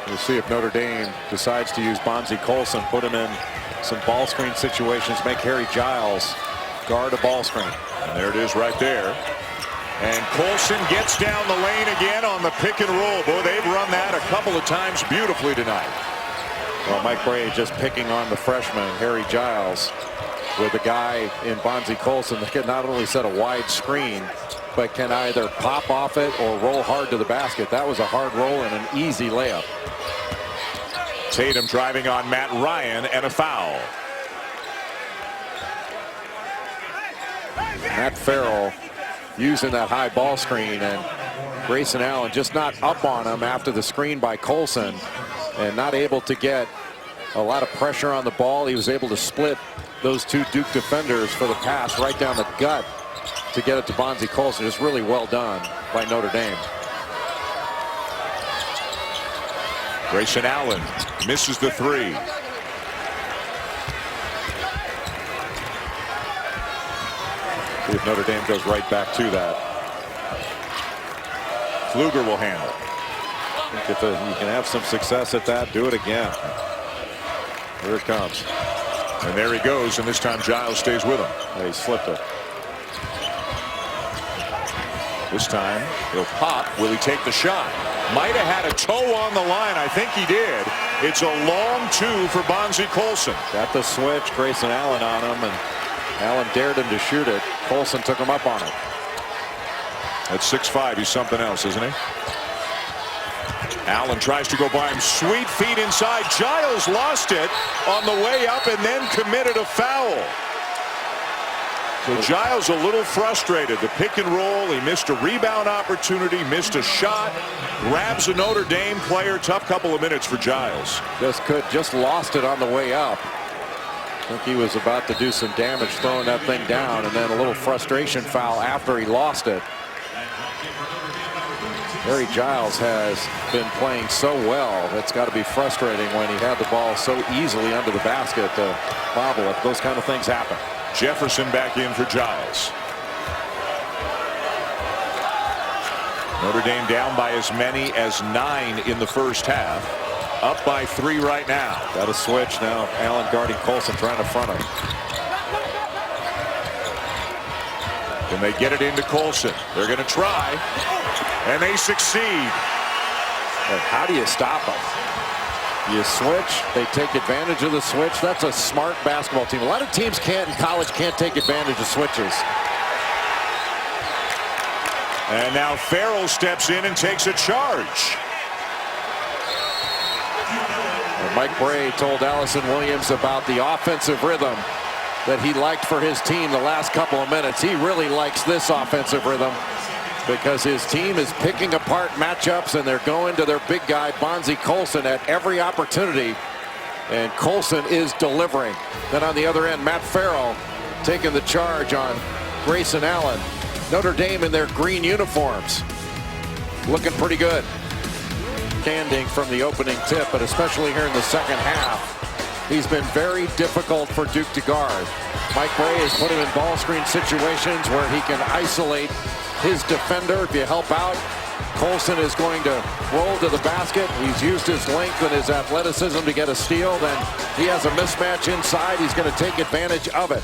We'll see if Notre Dame decides to use Bonzie Colson, put him in some ball screen situations, make Harry Giles guard a ball screen. And there it is right there. And Colson gets down the lane again on the pick and roll. Boy, they've run that a couple of times beautifully tonight. Well, Mike Brey just picking on the freshman, Harry Giles, with a guy in Bonzie Colson that can not only set a wide screen, but can either pop off it or roll hard to the basket. That was a hard roll and an easy layup. Tatum driving on Matt Ryan and a foul. Matt Farrell using that high ball screen, and Grayson Allen just not up on him after the screen by Colson and not able to get a lot of pressure on the ball. He was able to split those 2 Duke defenders for the pass right down the gut to get it to Bonzie Colson. It's really well done by Notre Dame. Grayson Allen misses the 3. See if Notre Dame goes right back to that. Pfluger will handle. I think if you can have some success at that, do it again. Here it comes. And there he goes, and this time Giles stays with him. He slipped it. This time he'll pop. Will he take the shot? Might have had a toe on the line. I think he did. It's a long 2 for Bonzie Colson. Got the switch. Grayson Allen on him, and Allen dared him to shoot it. Colson took him up on it. At 6'5", he's something else, isn't he? Allen tries to go by him. Sweet feet inside. Giles lost it on the way up and then committed a foul. So Giles a little frustrated. The pick and roll. He missed a rebound opportunity, missed a shot, grabs a Notre Dame player. Tough couple of minutes for Giles. Just lost it on the way up. I think he was about to do some damage throwing that thing down, and then a little frustration foul after he lost it. Harry Giles has been playing so well. It's got to be frustrating when he had the ball so easily under the basket to bobble it. Those kind of things happen. Jefferson back in for Giles. Notre Dame down by as many as 9 in the first half. Up by 3 right now. Got a switch now. Allen guarding Colson, trying to front him. Can they get it into Colson? They're going to try. And they succeed. But how do you stop him? You switch, they take advantage of the switch. That's a smart basketball team. A lot of teams can't in college can't take advantage of switches. And now Farrell steps in and takes a charge. And Mike Bray told Allison Williams about the offensive rhythm that he liked for his team the last couple of minutes. He really likes this offensive rhythm because his team is picking apart matchups and they're going to their big guy Bonzie Colson at every opportunity, and Colson is delivering. Then on the other end, Matt Farrell taking the charge on Grayson Allen. Notre Dame in their green uniforms looking pretty good. Standing from the opening tip, but especially here in the second half, he's been very difficult for Duke to guard. Mike Bray has put him in ball screen situations where he can isolate his defender. If you help out, Colson is going to roll to the basket. He's used his length and his athleticism to get a steal. Then he has a mismatch inside. He's going to take advantage of it.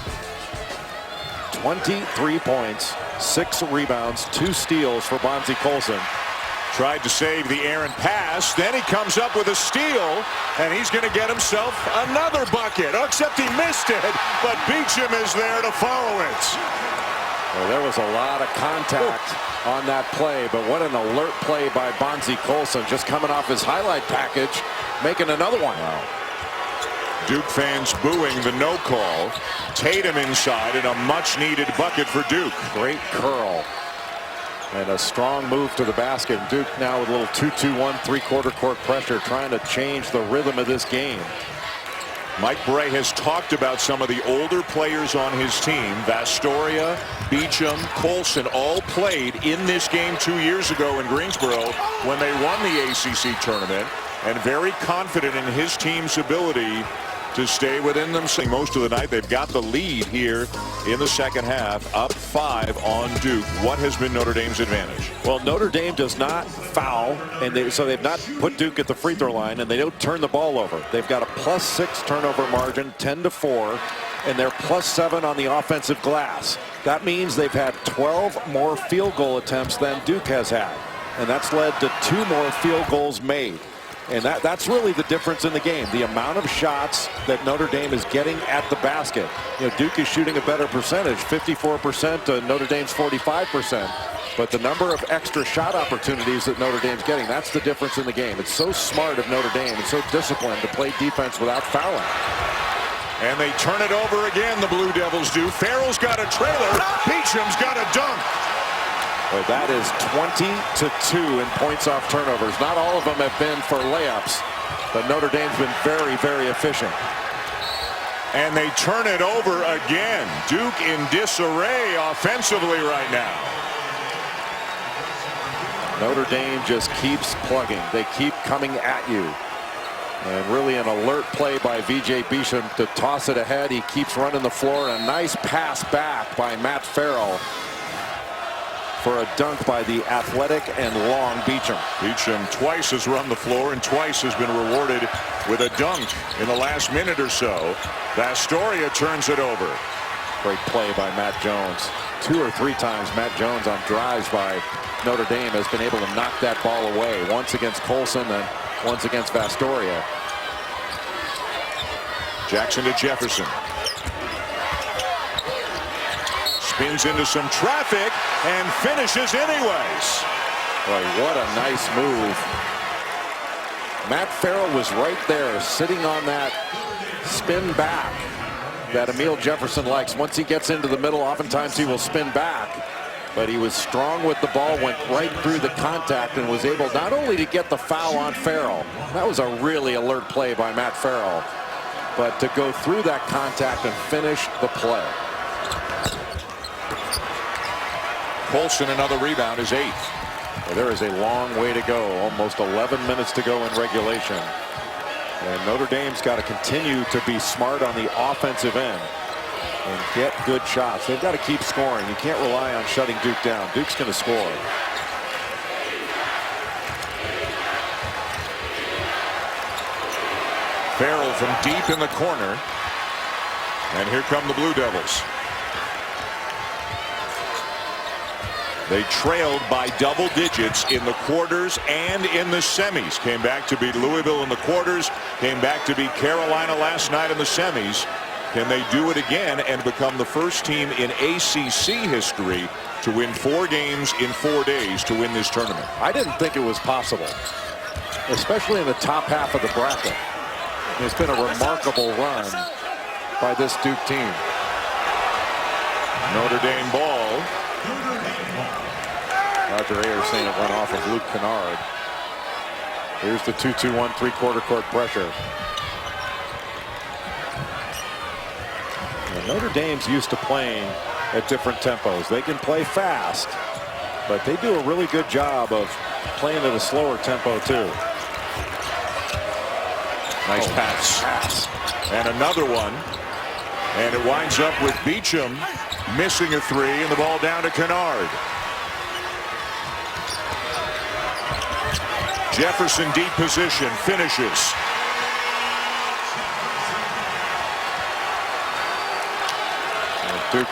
23 points, 6 rebounds, 2 steals for Bonzie Colson. Tried to save the errant pass. Then he comes up with a steal, and he's going to get himself another bucket. Oh, except he missed it, but Beecham is there to follow it. Well, there was a lot of contact on that play, but what an alert play by Bonzie Colson, just coming off his highlight package, making another one. Wow. Duke fans booing the no call. Tatum inside, and a much-needed bucket for Duke. Great curl. And a strong move to the basket. Duke now with a little 2-2-1 3/4 court pressure, trying to change the rhythm of this game. Mike Bray has talked about some of the older players on his team. Vastoria, Beecham, Colson all played in this game 2 years ago in Greensboro when they won the ACC tournament, and very confident in his team's ability to stay within them. Most of the night they've got the lead here in the second half, up 5 on Duke. What has been Notre Dame's advantage? Well, Notre Dame does not foul, and so they've not put Duke at the free throw line, and they don't turn the ball over. They've got a +6 turnover margin, 10-4, and they're +7 on the offensive glass. That means they've had 12 more field goal attempts than Duke has had, and that's led to 2 more field goals made. And that's really the difference in the game. The amount of shots that Notre Dame is getting at the basket. You know, Duke is shooting a better percentage, 54% to Notre Dame's 45%. But the number of extra shot opportunities that Notre Dame's getting, that's the difference in the game. It's so smart of Notre Dame and so disciplined to play defense without fouling. And they turn it over again, the Blue Devils do. Farrell's got a trailer. Beecham's got a dunk. Well, that is 20-2 in points off turnovers. Not all of them have been for layups, but Notre Dame's been very, very efficient. And they turn it over again. Duke in disarray offensively right now. Notre Dame just keeps plugging. They keep coming at you. And really an alert play by V.J. Beecham to toss it ahead. He keeps running the floor. And a nice pass back by Matt Farrell for a dunk by the athletic and long Beecham. Beecham twice has run the floor and twice has been rewarded with a dunk in the last minute or so. Vastoria turns it over. Great play by Matt Jones. 2 or 3 times Matt Jones on drives by Notre Dame has been able to knock that ball away. Once against Colson and once against Vastoria. Jackson to Jefferson. Spins into some traffic and finishes anyways. Boy, what a nice move. Matt Farrell was right there sitting on that spin back that Emil Jefferson likes. Once he gets into the middle, oftentimes he will spin back. But he was strong with the ball, went right through the contact and was able not only to get the foul on Farrell. That was a really alert play by Matt Farrell. But to go through that contact and finish the play. Colson, another rebound, is 8th. Well, there is a long way to go. Almost 11 minutes to go in regulation. And Notre Dame's got to continue to be smart on the offensive end and get good shots. They've got to keep scoring. You can't rely on shutting Duke down. Duke's going to score. Farrell from deep in the corner. And here come the Blue Devils. They trailed by double digits in the quarters and in the semis. Came back to beat Louisville in the quarters. Came back to beat Carolina last night in the semis. Can they do it again and become the first team in ACC history to win 4 games in 4 days to win this tournament? I didn't think it was possible, especially in the top half of the bracket. It's been a remarkable run by this Duke team. Notre Dame ball. Roger Ayers saying it went off of Luke Kennard. Here's the 2-2-1 3/4 court pressure. Now, Notre Dame's used to playing at different tempos. They can play fast, but they do a really good job of playing at a slower tempo too. Nice pass. And another one. And it winds up with Beecham missing a 3 and the ball down to Kennard. Jefferson deep position, finishes. Duke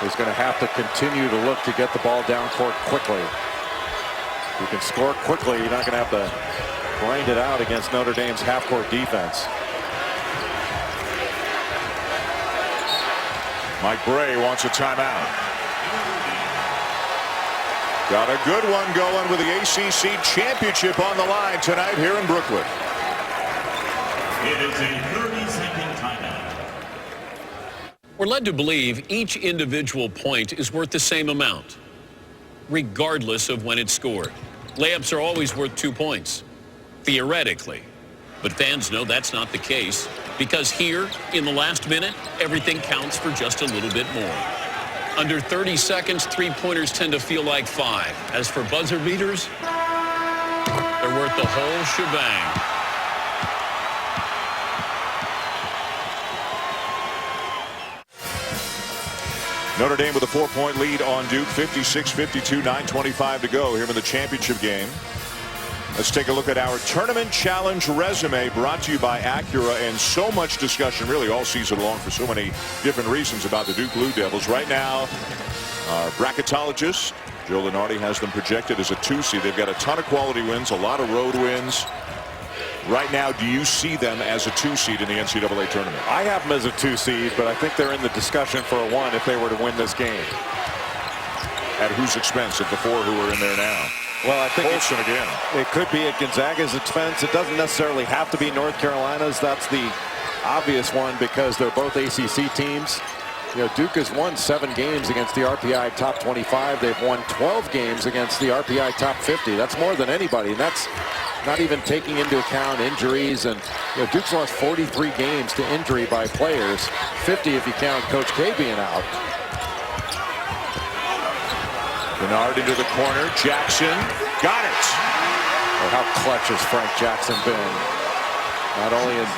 is going to have to continue to look to get the ball down court quickly. If you can score quickly, you're not going to have to grind it out against Notre Dame's half-court defense. Mike Bray wants a timeout. Got a good one going with the ACC championship on the line tonight here in Brooklyn. It is a 30-second timeout. We're led to believe each individual point is worth the same amount, regardless of when it's scored. Layups are always worth 2 points, theoretically. But fans know that's not the case, because here, in the last minute, everything counts for just a little bit more. Under 30 seconds, three-pointers tend to feel like 5. As for buzzer beaters, they're worth the whole shebang. Notre Dame with a 4-point lead on Duke, 56-52, 9:25 to go here in the championship game. Let's take a look at our tournament challenge resume, brought to you by Acura, and so much discussion really all season long for so many different reasons about the Duke Blue Devils. Right now, our bracketologist Joe Lunardi has them projected as a 2 seed. They've got a ton of quality wins, a lot of road wins. Right now, do you see them as a 2 seed in the NCAA tournament? I have them as a 2 seed, but I think they're in the discussion for a 1 if they were to win this game. At whose expense? Of the 4 who are in there now? Well, I think Colson again. It could be at Gonzaga's expense. It doesn't necessarily have to be North Carolina's. That's the obvious one because they're both ACC teams. You know, Duke has won 7 games against the RPI top 25. They've won 12 games against the RPI top 50. That's more than anybody, and that's not even taking into account injuries. And you know, Duke's lost 43 games to injury by players, 50 if you count Coach K being out. Kennard into the corner. Jackson got it. Oh, how clutch has Frank Jackson been, not only in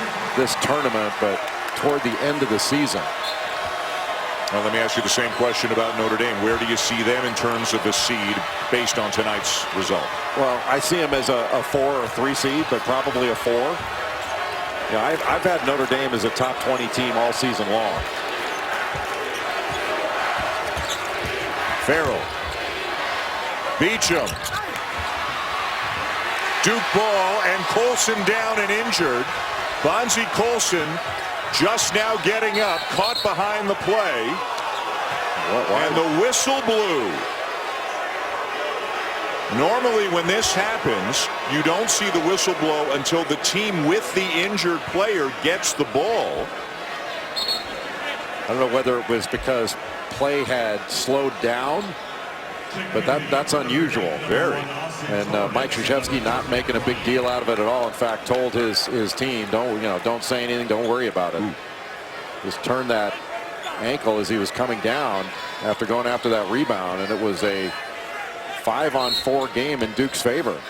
this tournament but toward the end of the season. Now let me ask you the same question about Notre Dame. Where do you see them in terms of the seed based on tonight's result? Well, I see them as a 4 or 3 seed, but probably a 4. Yeah, I've had Notre Dame as a top 20 team all season long. Farrell. Beecham. Duke ball, and Colson down and injured. Bonzie Colson just now getting up, caught behind the play. And the whistle blew. Normally when this happens, you don't see the whistle blow until the team with the injured player gets the ball. I don't know whether it was because play had slowed down, but that's unusual. Very. And Mike Krzyzewski not making a big deal out of it at all. In fact, told his team, don't say anything, don't worry about it. Just turn that ankle as he was coming down after going after that rebound, and it was a 5-on-4 game in Duke's favor.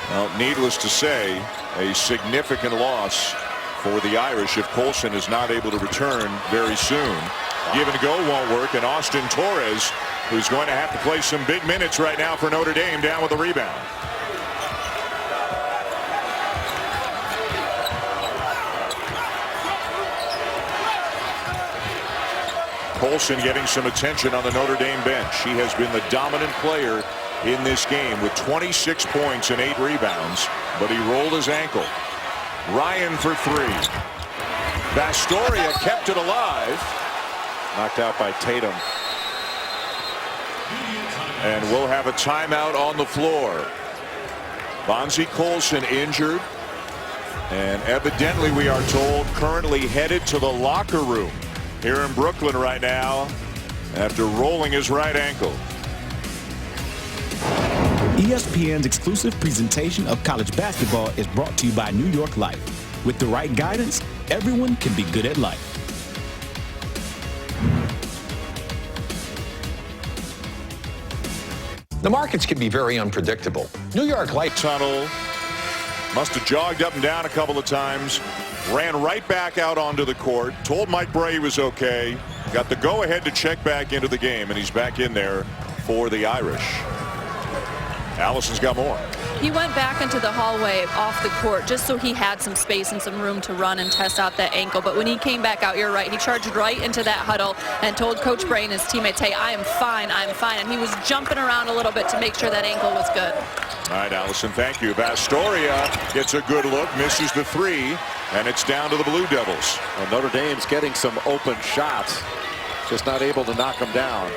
Well, needless to say, a significant loss for the Irish if Colson is not able to return very soon. Give and go won't work, and Austin Torres, who's going to have to play some big minutes right now for Notre Dame, down with the rebound. Colson getting some attention on the Notre Dame bench. She has been the dominant player in this game with 26 points and 8 rebounds, but he rolled his ankle. Ryan for 3. Vastoria kept it alive. Knocked out by Tatum. And we'll have a timeout on the floor. Bonzie Colson injured, and evidently we are told currently headed to the locker room here in Brooklyn right now after rolling his right ankle. ESPN's exclusive presentation of college basketball is brought to you by New York Life. With the right guidance, everyone can be good at life. The markets can be very unpredictable. New York Life tunnel. Must have jogged up and down a couple of times. Ran right back out onto the court. Told Mike Bray he was okay. Got the go-ahead to check back into the game, and he's back in there for the Irish. Allison's got more. He went back into the hallway off the court just so he had some space and some room to run and test out that ankle. But when he came back out, you're right, he charged right into that huddle and told Coach Bray and his teammates, hey, I am fine, I'm fine. And he was jumping around a little bit to make sure that ankle was good. All right, Allison, thank you. Vastoria gets a good look, misses the 3, and it's down to the Blue Devils. Well, Notre Dame's getting some open shots, just not able to knock them down.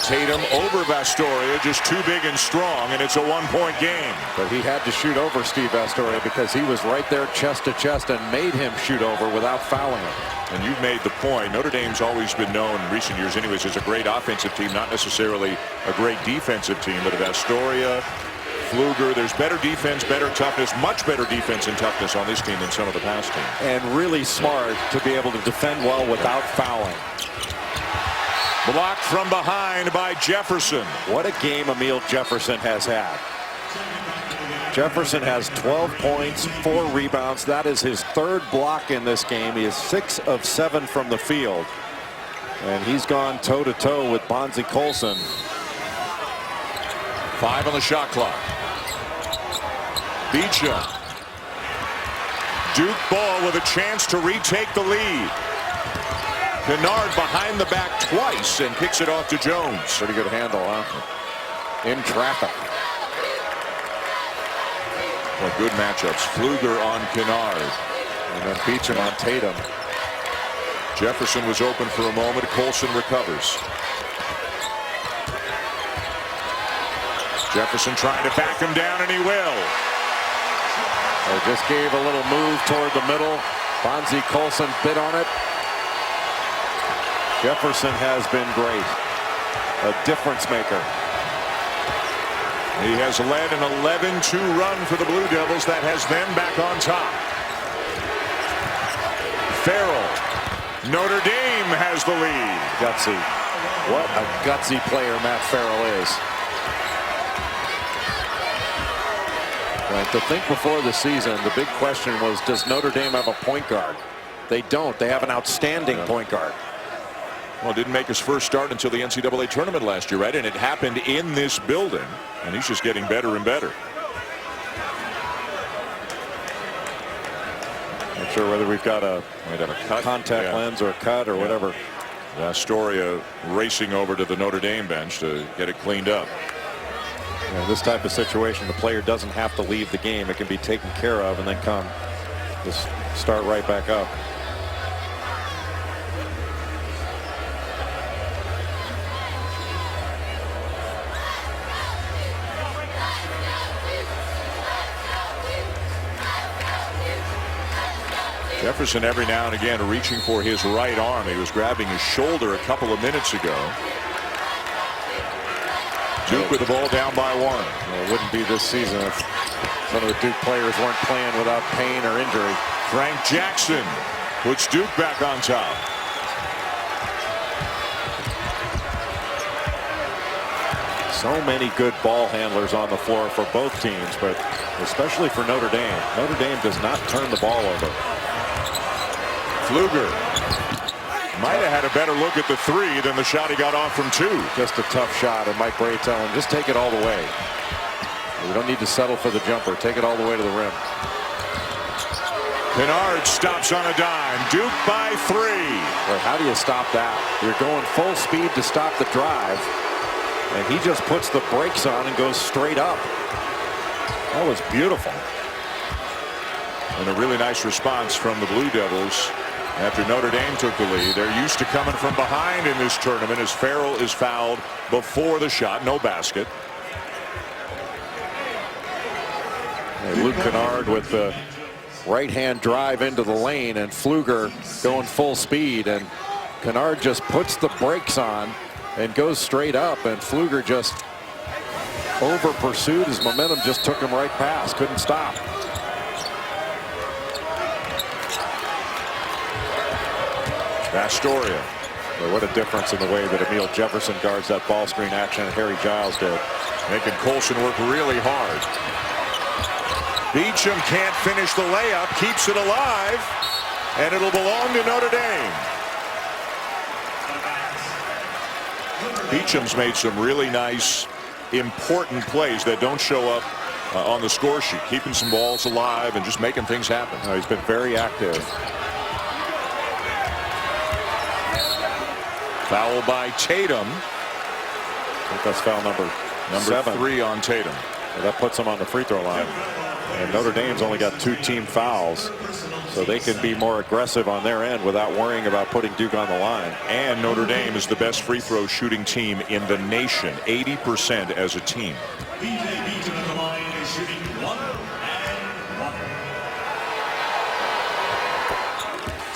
Tatum over Vastoria, just too big and strong, and it's a 1-point game. But he had to shoot over Steve Vastoria because he was right there chest to chest and made him shoot over without fouling him. And you've made the point. Notre Dame's always been known in recent years anyways as a great offensive team, not necessarily a great defensive team, but Vastoria, Pfluger, there's better defense, better toughness, much better defense and toughness on this team than some of the past teams. And really smart to be able to defend well without fouling. Blocked from behind by Jefferson. What a game Emile Jefferson has had. Jefferson has 12 points, 4 rebounds. That is his 3rd block in this game. He is 6 of 7 from the field. And he's gone toe-to-toe with Bonzie Colson. 5 on the shot clock. Beecham. Duke ball with a chance to retake the lead. Kennard behind the back twice and kicks it off to Jones. Pretty good handle, huh? In traffic. Well, good matchups. Pfluger on Kennard. And then Beecham on Tatum. Jefferson was open for a moment. Colson recovers. Jefferson trying to back him down, and he will. They just gave a little move toward the middle. Bonzie Colson bit on it. Jefferson has been great. A difference maker. He has led an 11-2 run for the Blue Devils that has them back on top. Farrell. Notre Dame has the lead. Gutsy. What a gutsy player Matt Farrell is. Right, to think before the season, the big question was, does Notre Dame have a point guard? They don't. They have an outstanding point guard. Well, didn't make his first start until the NCAA tournament last year, right? And it happened in this building, and he's just getting better and better. Not sure whether we've got a contact lens or a cut or whatever. Astoria racing over to the Notre Dame bench to get it cleaned up. In this type of situation, the player doesn't have to leave the game. It can be taken care of and then just start right back up. Jefferson every now and again reaching for his right arm. He was grabbing his shoulder a couple of minutes ago. Duke with the ball down by 1. Well, it wouldn't be this season if some of the Duke players weren't playing without pain or injury. Frank Jackson puts Duke back on top. So many good ball handlers on the floor for both teams, but especially for Notre Dame. Notre Dame does not turn the ball over. Pfluger might have had a better look at the 3 than the shot he got off from 2. Just a tough shot, and Mike Bray telling him, just take it all the way. We don't need to settle for the jumper. Take it all the way to the rim. Kennard stops on a dime. Duke by 3. Well, how do you stop that? You're going full speed to stop the drive, and he just puts the brakes on and goes straight up. That was beautiful. And a really nice response from the Blue Devils after Notre Dame took the lead. They're used to coming from behind in this tournament as Farrell is fouled before the shot. No basket. And Luke Kennard with the right-hand drive into the lane, and Pfluger going full speed, and Kennard just puts the brakes on and goes straight up, and Pfluger just over pursued. His momentum just took him right past. Couldn't stop. Astoria. Well, what a difference in the way that Emil Jefferson guards that ball screen action, and Harry Giles did. Making Colson work really hard. Beecham can't finish the layup, keeps it alive, and it'll belong to Notre Dame. Beecham's made some really nice, important plays that don't show up on the score sheet, keeping some balls alive and just making things happen. He's been very active. Foul by Tatum. I think that's foul number 7. 3 on Tatum. Well, that puts him on the free throw line. And Notre Dame's only got 2 team fouls, so they can be more aggressive on their end without worrying about putting Duke on the line. And Notre Dame is the best free throw shooting team in the nation, 80% as a team.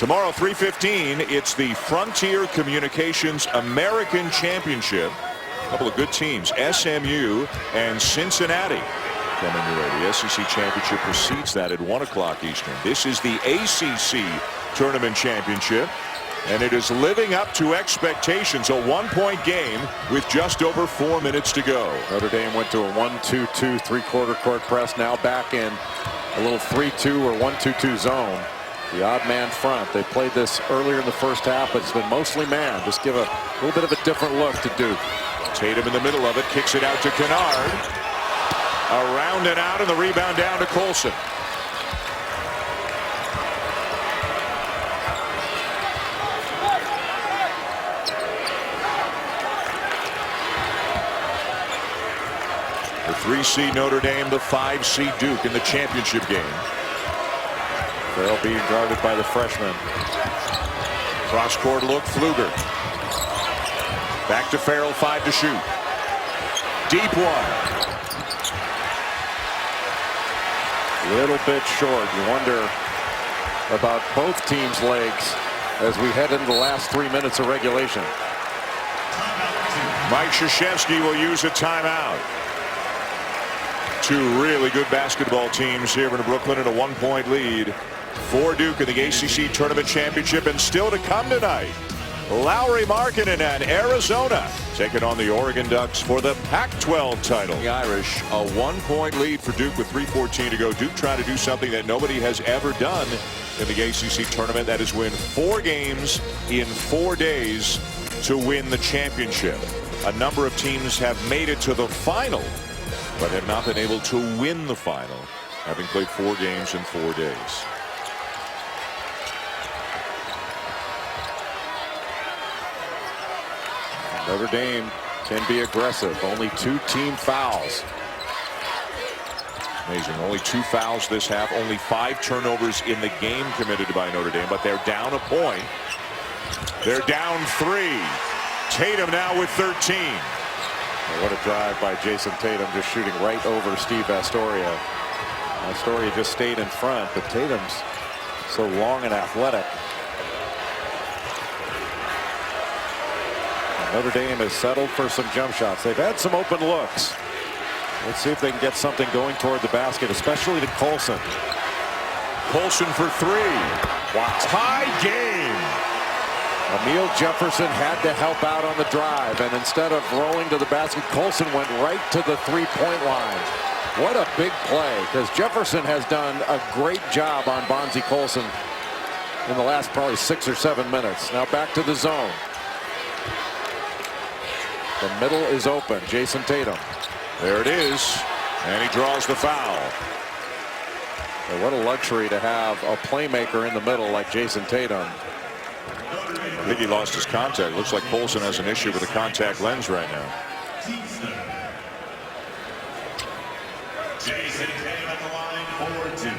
Tomorrow, 3:15, it's the Frontier Communications American Championship. A couple of good teams, SMU and Cincinnati. Coming your way. The SEC Championship precedes that at 1 o'clock Eastern. This is the ACC Tournament Championship, and it is living up to expectations. A 1-point game with just over 4 minutes to go. Notre Dame went to a 1-2-2 3/4 court press. Now back in a little 3-2 or 1-2-2 zone. The odd man front. They played this earlier in the first half, but it's been mostly man. Just give a little bit of a different look to Duke. Tatum in the middle of it, kicks it out to Kennard. Around and out, and the rebound down to Colson. The 3-seed Notre Dame, the 5-seed Duke in the championship game. Farrell being guarded by the freshman. Cross court look, Pfluger. Back to Farrell, 5 to shoot. Deep one. Little bit short. You wonder about both teams' legs as we head into the last 3 minutes of regulation. Mike Krzyzewski will use a timeout. 2 really good basketball teams here in Brooklyn in a 1-point lead for Duke in the ACC Tournament Championship. And still to come tonight, Lauri Markkanen and Arizona taking on the Oregon Ducks for the Pac-12 title. The Irish, a 1-point lead for Duke with 3:14 to go. Duke trying to do something that nobody has ever done in the ACC tournament. That is win 4 games in 4 days to win the championship. A number of teams have made it to the final, but have not been able to win the final, having played 4 games in 4 days. Notre Dame can be aggressive. Only 2 team fouls. Amazing. Only 2 fouls this half. Only 5 turnovers in the game committed by Notre Dame, but they're down a point. They're down 3. Tatum now with 13. Well, what a drive by Jason Tatum, just shooting right over Steve Astoria. Astoria just stayed in front, but Tatum's so long and athletic. Notre Dame has settled for some jump shots. They've had some open looks. Let's see if they can get something going toward the basket, especially to Colson. Colson for 3. Wow. Tie game. Emil Jefferson had to help out on the drive, and instead of rolling to the basket, Colson went right to the 3-point line. What a big play, because Jefferson has done a great job on Bonzie Colson in the last probably 6 or 7 minutes. Now back to the zone. The middle is open. Jason Tatum. There it is. And he draws the foul. What a luxury to have a playmaker in the middle like Jason Tatum. I think he lost his contact. Looks like Colson has an issue with a contact lens right now. Jason Tatum at the line for 2.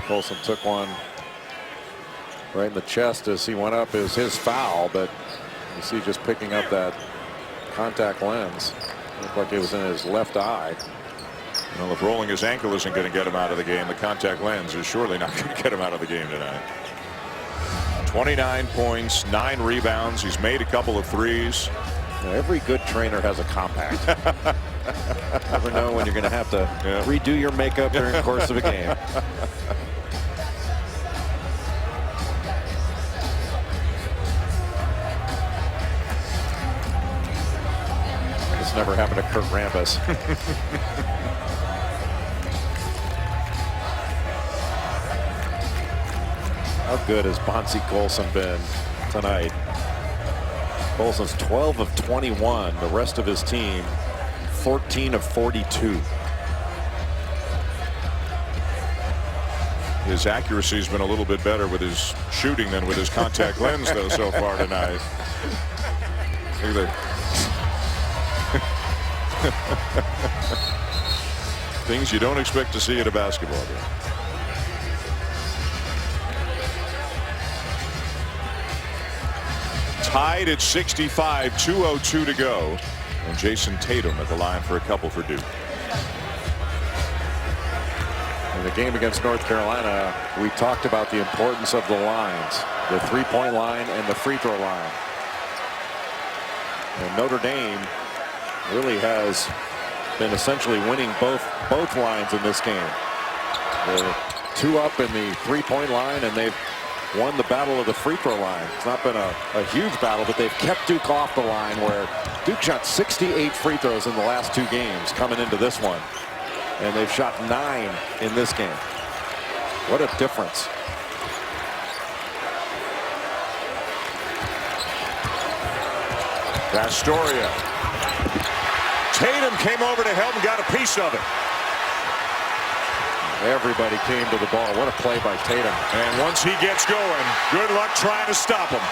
Colson took one right in the chest as he went up. Is his foul, but you see just picking up that contact lens. Looked like it was in his left eye. Well, if rolling his ankle isn't going to get him out of the game, the contact lens is surely not going to get him out of the game tonight. 29 points, 9 rebounds. He's made a couple of threes. Every good trainer has a compact. Never know when you're going to have to redo your makeup during the course of a game. This never happened to Kurt Rambis. How good has Bonzi Colson been tonight? Colson's 12 of 21. The rest of his team 14 of 42. His accuracy has been a little bit better with his shooting than with his contact lens, though, so far tonight. Look at that. Things you don't expect to see at a basketball game. Tied at 65, 2:02 to go. And Jason Tatum at the line for a couple for Duke. In the game against North Carolina, we talked about the importance of the lines, the three-point line and the free throw line. And Notre Dame really has been essentially winning both lines in this game. They're 2 up in the three-point line, and they've won the battle of the free throw line. It's not been a huge battle, but they've kept Duke off the line, where Duke shot 68 free throws in the last 2 games coming into this one. And they've shot 9 in this game. What a difference. Astoria. Tatum came over to help and got a piece of it. Everybody came to the ball. What a play by Tatum. And once he gets going, good luck trying to stop him.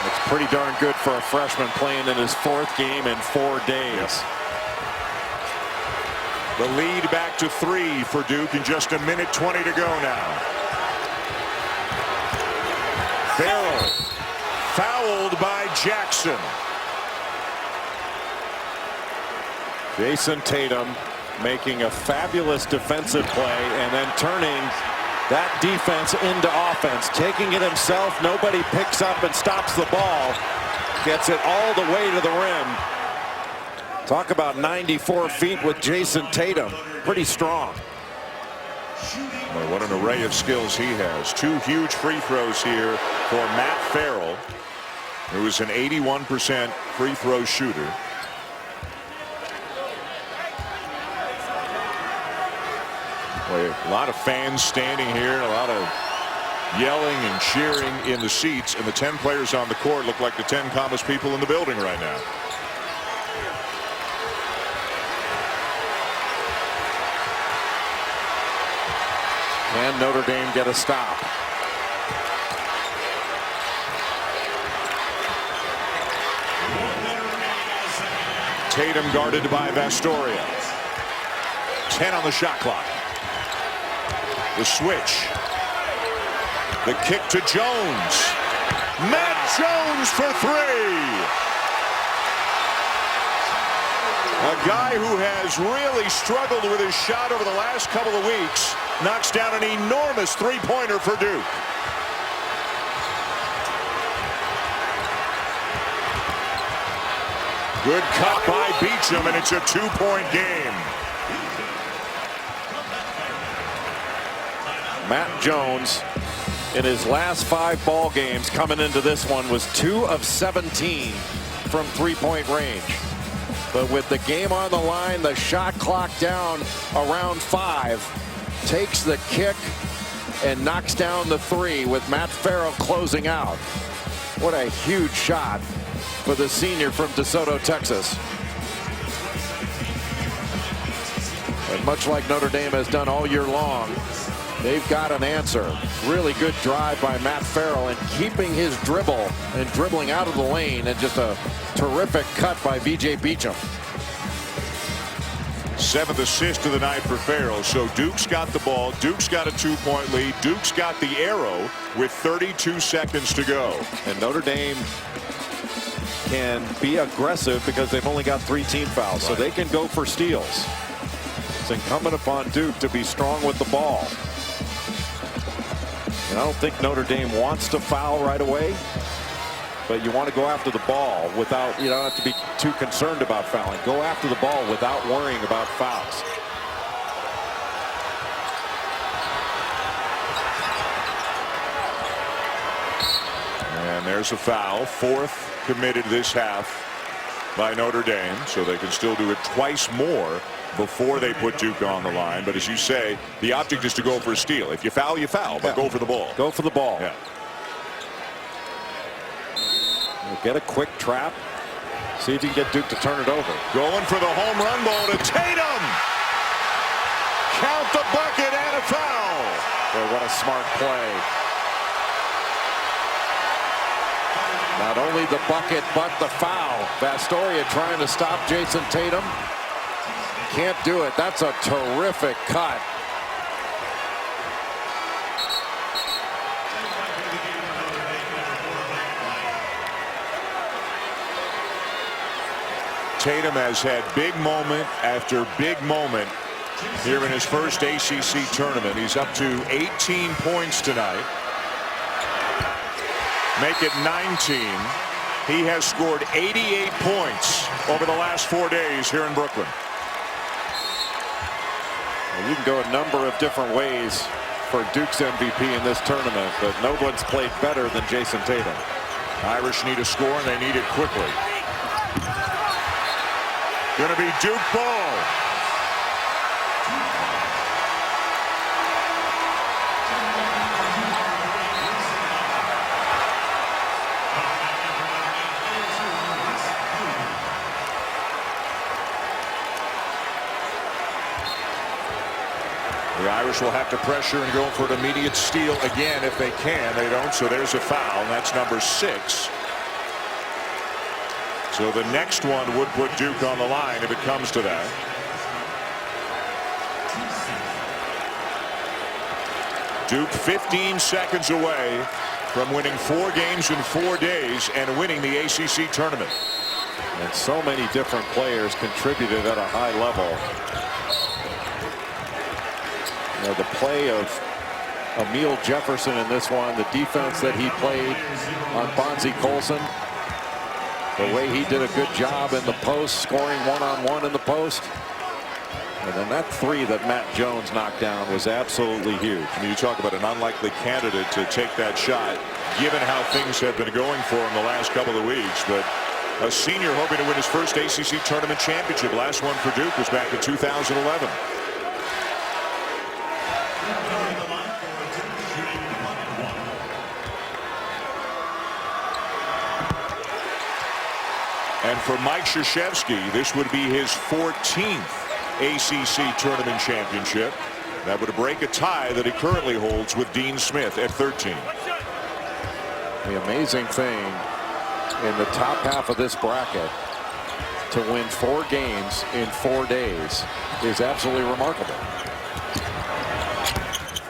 It's pretty darn good for a freshman playing in his 4th game in 4 days. Yes. The lead back to 3 for Duke in just 1:20 to go now. Farrell fouled by Jackson. Jason Tatum making a fabulous defensive play and then turning that defense into offense, taking it himself. Nobody picks up and stops the ball. Gets it all the way to the rim. Talk about 94 feet with Jason Tatum. Pretty strong. Boy, what an array of skills he has. 2 huge free throws here for Matt Farrell, who is an 81% free throw shooter. Boy, a lot of fans standing here, a lot of yelling and cheering in the seats, and the 10 players on the court look like the 10 calmest people in the building right now. Can Notre Dame get a stop? Tatum guarded by Vastoria. 10 on the shot clock. The switch. The kick to Jones. Matt Jones for 3. A guy who has really struggled with his shot over the last couple of weeks knocks down an enormous three-pointer for Duke. Good cut by Beecham, and it's a 2-point game. Matt Jones, in his last 5 ball games coming into this one, was 2 of 17 from three-point range. But with the game on the line, the shot clock down around 5, takes the kick and knocks down the three with Matt Farrell closing out. What a huge shot for the senior from DeSoto, Texas. And much like Notre Dame has done all year long, they've got an answer. Really good drive by Matt Farrell and keeping his dribble and dribbling out of the lane, and just a terrific cut by V.J. Beacham. 7th assist of the night for Farrell. So Duke's got the ball. Duke's got a 2-point lead. Duke's got the arrow with 32 seconds to go. And Notre Dame can be aggressive because they've only got 3 team fouls. So they can go for steals. It's incumbent upon Duke to be strong with the ball. And I don't think Notre Dame wants to foul right away, but you want to go after the ball without, you don't have to be too concerned about fouling. Go after the ball without worrying about fouls. And there's a foul, 4th committed this half by Notre Dame, so they can still do it twice more before they put Duke on the line. But as you say, the object is to go for a steal. If you foul, you foul, but go for the ball. Go for the ball. Yeah. We'll get a quick trap. See if you can get Duke to turn it over. Going for the home run ball to Tatum. Count the bucket and a foul. Boy, what a smart play. Not only the bucket, but the foul. Vastoria trying to stop Jason Tatum. Can't do it. That's a terrific cut. Tatum has had big moment after big moment here in his first ACC tournament. He's up to 18 points tonight. Make it 19. He has scored 88 points over the last 4 days here in Brooklyn. Well, you can go a number of different ways for Duke's MVP in this tournament, but no one's played better than Jason Tatum. Irish need a score, and they need it quickly. Going to be Duke ball. The Irish will have to pressure and go for an immediate steal again if they can. They don't, so there's a foul, and that's number 6. So the next one would put Duke on the line if it comes to that. Duke 15 seconds away from winning 4 games in 4 days and winning the ACC tournament. And so many different players contributed at a high level. You know, the play of Emil Jefferson in this one, the defense that he played on Bonzie Colson, the way he did a good job in the post, scoring one-on-one in the post. And then that 3 that Matt Jones knocked down was absolutely huge. I mean, you talk about an unlikely candidate to take that shot, given how things have been going for him the last couple of weeks. But a senior hoping to win his first ACC tournament championship. Last one for Duke was back in 2011. And for Mike Krzyzewski, this would be his 14th ACC tournament championship. That would break a tie that he currently holds with Dean Smith at 13. The amazing thing in the top half of this bracket, to win 4 games in 4 days is absolutely remarkable.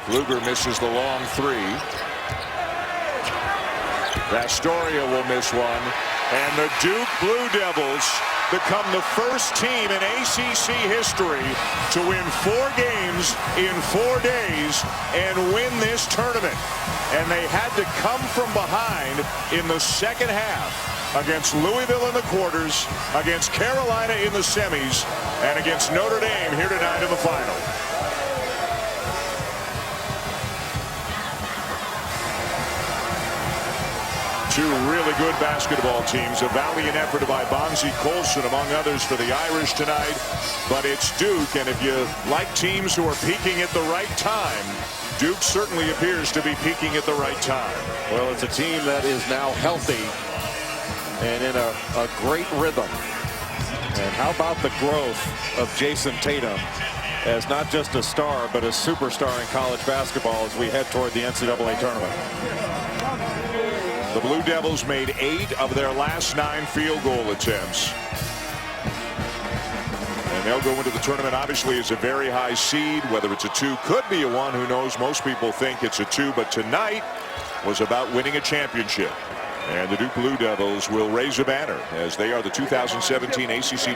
Luger misses the long 3. Vastoria will miss one. And the Duke Blue Devils become the first team in ACC history to win 4 games in 4 days and win this tournament. And they had to come from behind in the second half against Louisville in the quarters, against Carolina in the semis, and against Notre Dame here tonight in the final. Two really good basketball teams. A valiant effort by Bonzie Colson, among others, for the Irish tonight. But it's Duke, and if you like teams who are peaking at the right time, Duke certainly appears to be peaking at the right time. Well, it's a team that is now healthy and in a great rhythm. And how about the growth of Jason Tatum as not just a star, but a superstar in college basketball as we head toward the NCAA tournament. The Blue Devils made 8 of their last 9 field goal attempts. And they'll go into the tournament obviously as a very high seed. Whether it's a 2, could be a 1, who knows. Most people think it's a 2, but tonight was about winning a championship. And the Duke Blue Devils will raise a banner as they are the 2017 ACC